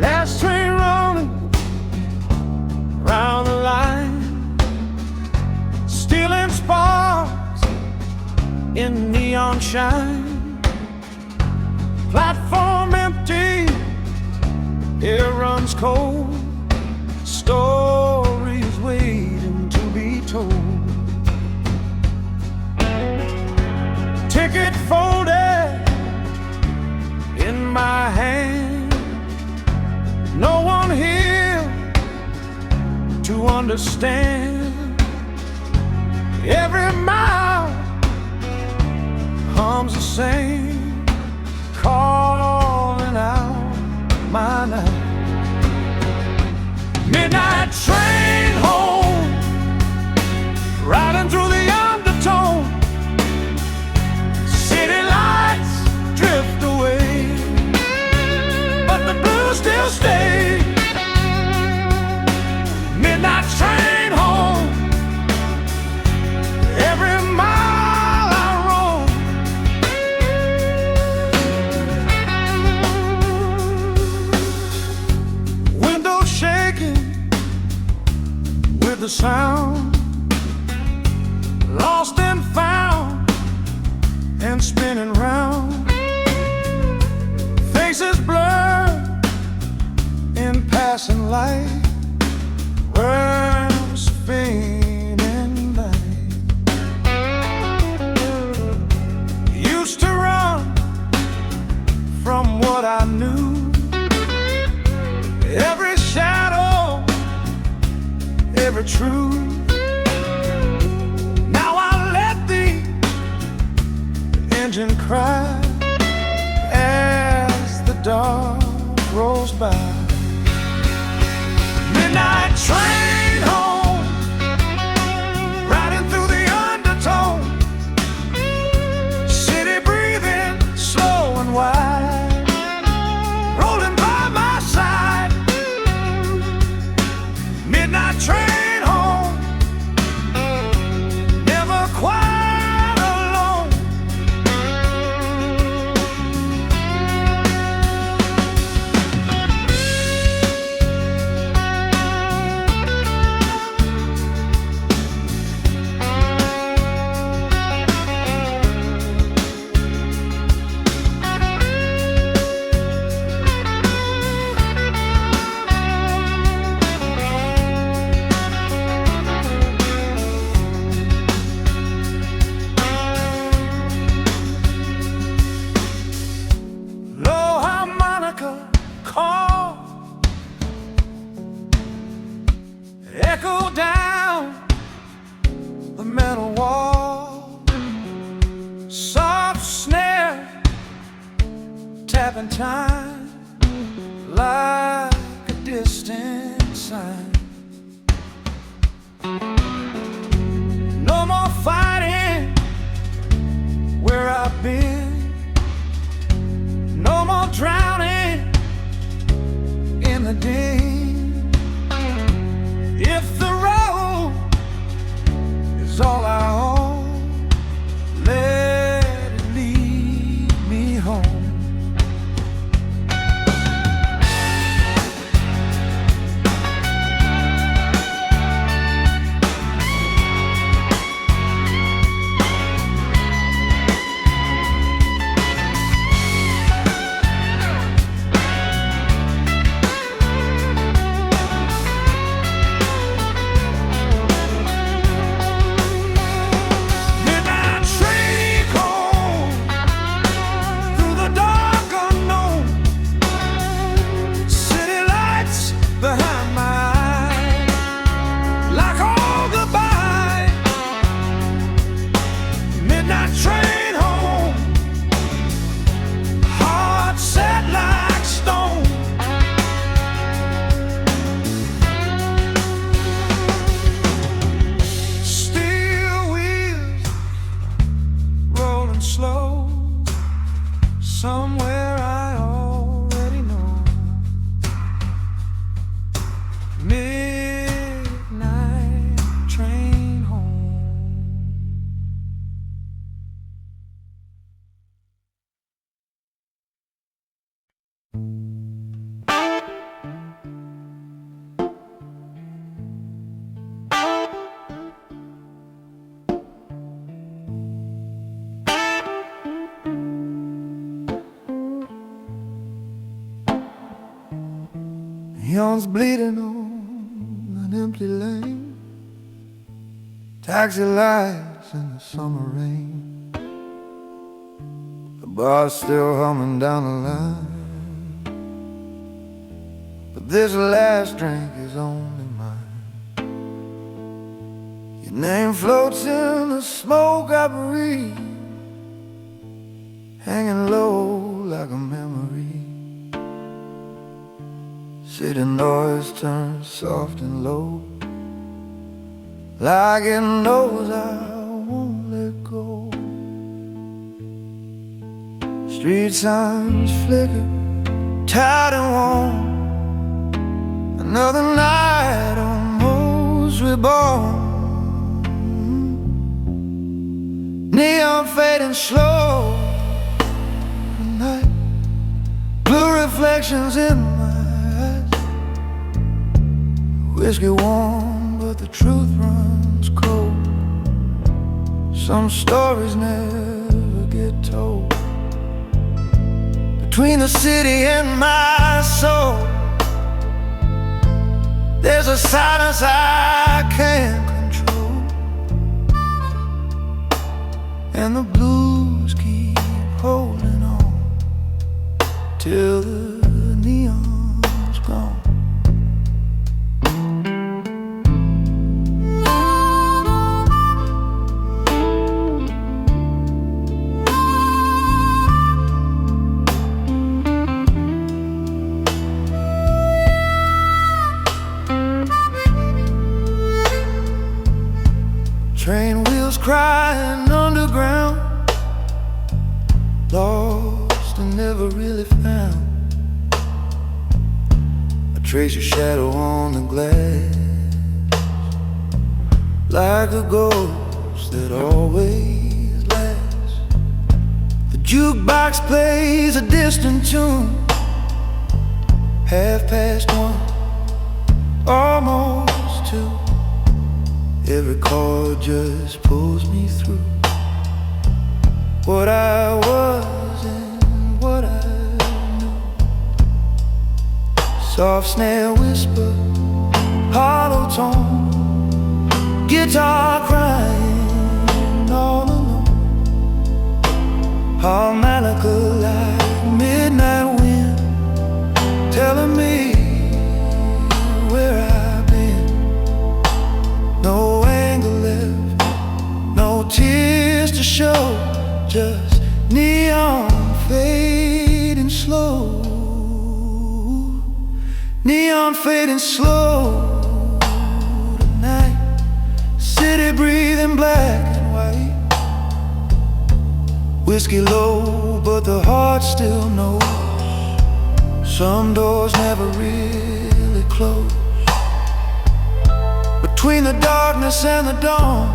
[SPEAKER 1] last train rolling round the line, stealing sparks in neon shine. Platform empty, air runs cold, stories waiting to be told. Ticket folded in my hand, no one here to understand. Every mile hums the same, calling out my name. Midnight train home, riding through the undertone. City lights drift away, but the blues still stay. Midnight train home, every mile I roam. Windows shaking with the sound, lost and found and spinning round. Faces blurred in passing light, worms fainting light. Used to run from what I knew, every shadow, every truth. Now I let the engine cry as the dark rolls by. Midnight train home, riding through the undertone. City breathing slow and wide, rolling by my side. Midnight train home, never quite alone. Call echo down the metal wall, soft snare tapping time like a distant sign. No more fighting where I've been, no more drowning
[SPEAKER 2] somewhere I already know. Midnight train home. Neon's bleeding on an empty lane. Taxi lights in the summer rain. The bar's still humming down the line, but this last drink is only mine. Your name floats in the smoke I breathe, hanging low like a memory. City noise turns soft and low, like it knows I won't let go. Street signs flicker, tired and warm. Another night almost reborn. Neon fading slow at night, blue reflections in my whiskey warm, but the truth runs cold. Some stories never get told. Between the city and my soul, there's a silence I can't control, and the blues keep holding on till the neon's gone. Train wheels crying underground, lost and never really found. I trace your shadow on the glass, like a ghost that always lasts. The jukebox plays a distant tune, 1:30, almost 2. Every chord just pulls me through what I was and what I knew. Soft snare whisper, hollow tone, guitar crying all alone. Harmonica like midnight wind, telling me where I've been. No anger left, no tears to show, just neon fading slow. Neon fading slow tonight. City breathing black and white. Whiskey low, but the heart still knows. Some doors never really close. Between the darkness and the dawn,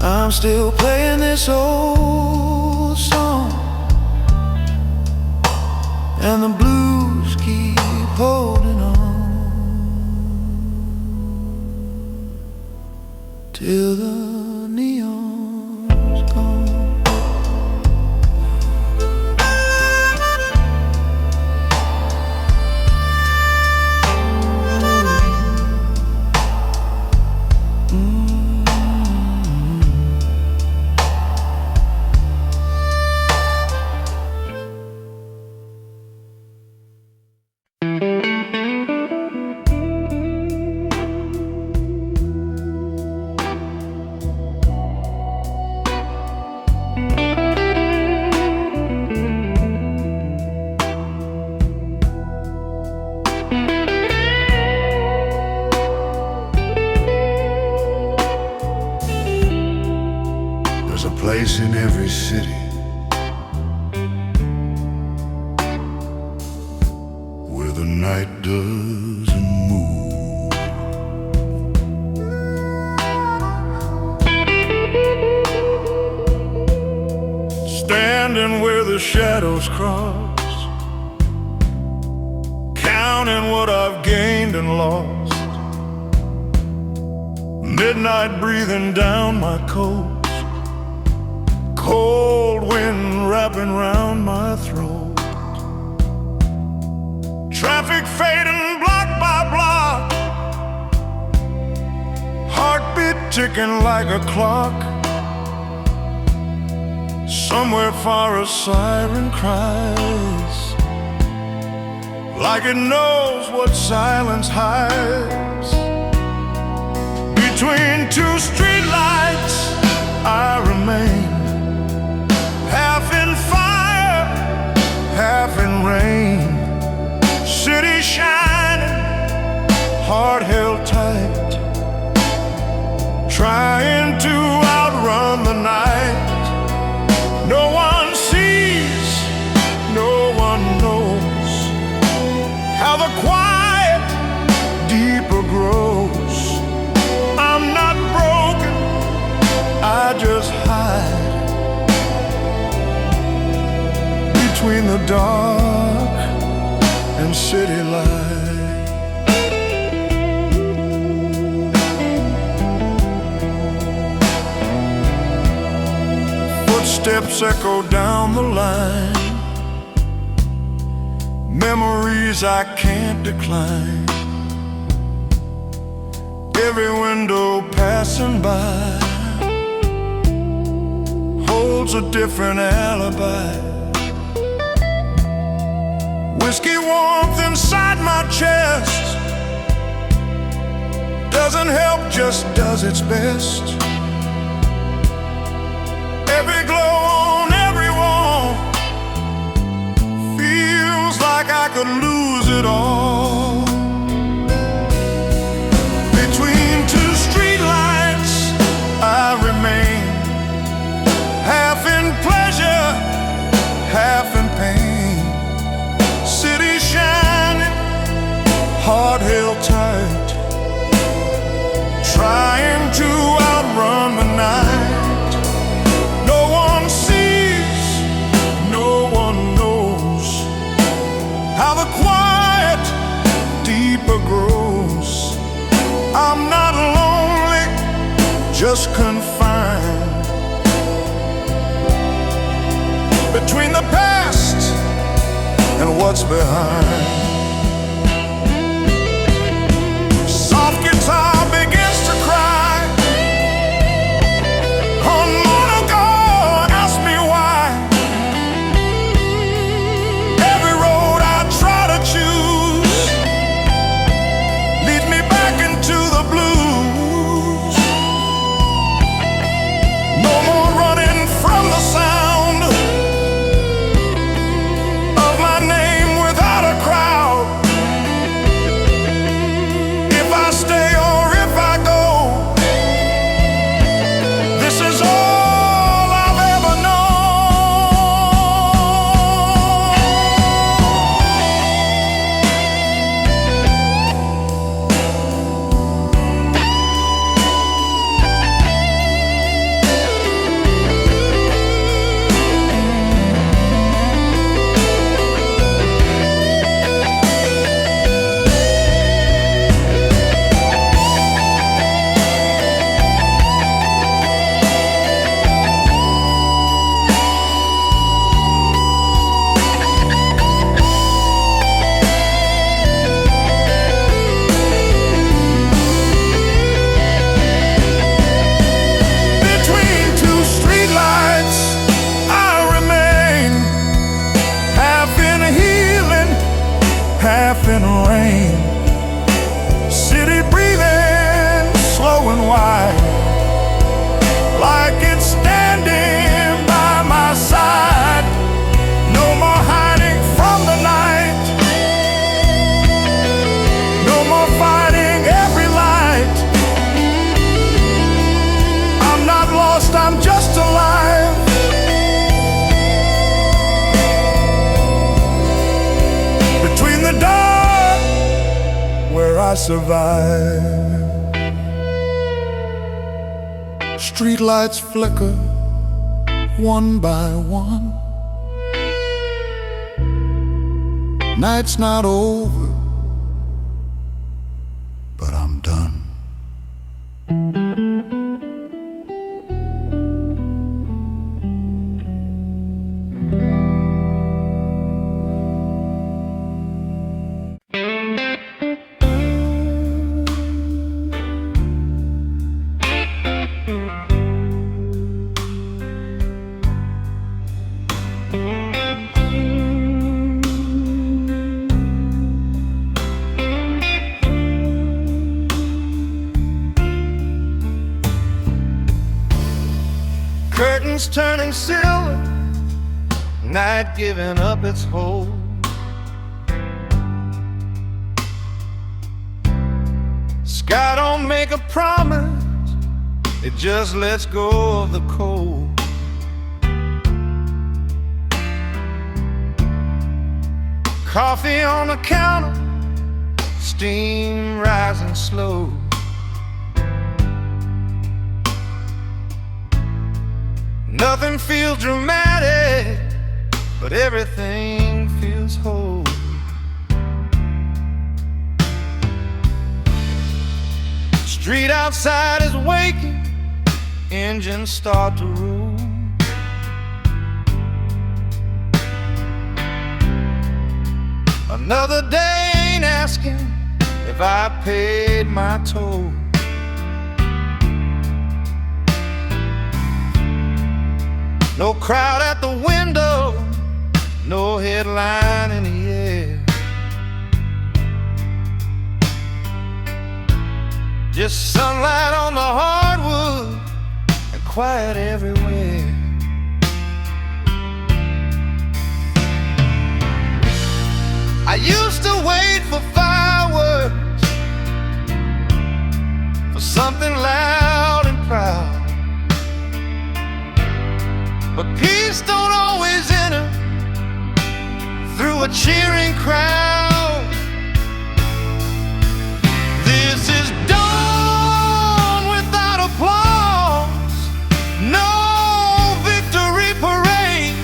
[SPEAKER 2] I'm still playing this old song, and the blues keep holding on till the neon's gone.
[SPEAKER 1] moonlight doesn't move. Standing where the shadows cross, counting what I've gained and lost. Midnight breathing down my coat, cold wind wrapping round my throat. Traffic fading block by block, heartbeat ticking like a clock. Somewhere far a siren cries, like it knows what silence hides. Between two streetlights I remain, half in fire, half in rain. City shining, heart held tight, trying to outrun the night. No one sees, no one knows how the quiet deeper grows. I'm not broken, I just hide between the dark and city light. Footsteps echo down the line, memories I can't decline. Every window passing by holds a different alibi. Whiskey warmth inside my chest doesn't help, just does its best. Every glow on every wall feels like I could lose it all. Between two streetlights I remain, half in pleasure, half in pain. City shining, heart held tight, trying to outrun the night. No one sees, no one knows how the quiet deeper grows. I'm not lonely, just confined between the past and what's behind. Soft guitar begins to cry, harmonica asks me why. Every road I try to choose leads me back into the blues. No more running from the sound of my name without a crowd. I survive. Streetlights flicker one by one. Night's not over, but I'm done.
[SPEAKER 2] Curtains turning silver, night giving up its hold. Sky don't make a promise, it just lets go of the cold. Coffee on the counter, steam rising slow. Nothing feels dramatic, but everything feels whole. Street outside is waking, engines start to roll. Another day ain't asking if I paid my toll. No crowd at the window, no headline in the air. Just sunlight on the hardwood and quiet everywhere. I used to wait for fireworks, for something loud and proud. But peace don't always enter through a cheering crowd. This is dawn without applause, no victory parade,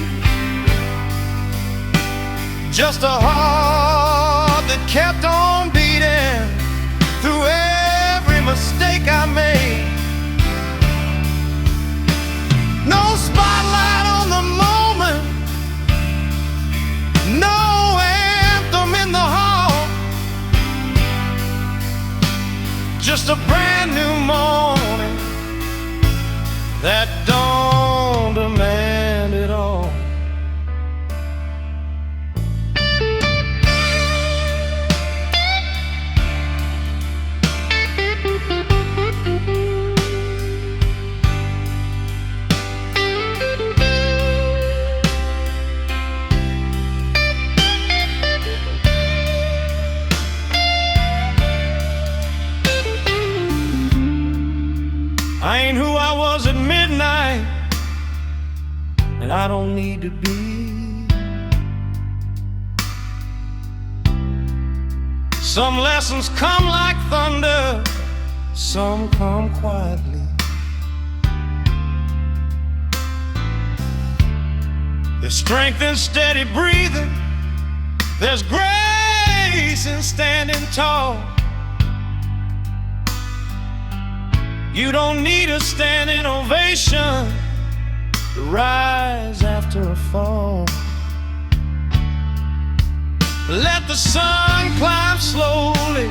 [SPEAKER 2] just a heart that kept on beating through every mistake I made. No spotlight on the moment, no anthem in the hall, just a brand new morning that don't demand it all. I ain't who I was at midnight, and I don't need to be. Some lessons come like thunder, some come quietly. There's strength in steady breathing, there's grace in standing tall. You don't need a standing ovation to rise after a fall. Let the sun climb slowly,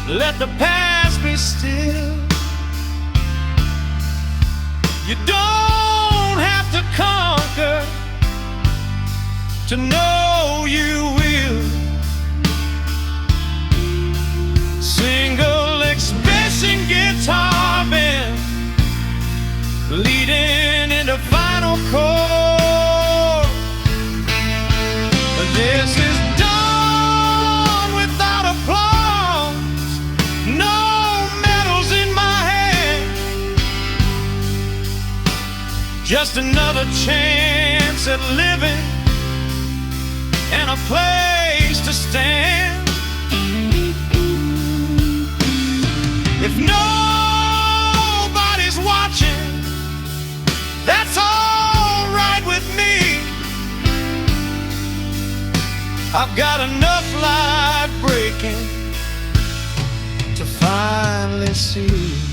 [SPEAKER 2] let the past be still. You don't have to conquer to know you will. Single expression guitar bend leading into final chord. This is dawn without applause, no medals in my hand, just another chance at living and a place to stand.
[SPEAKER 1] If nobody's watching, that's all right with me. I've got enough light breaking to finally see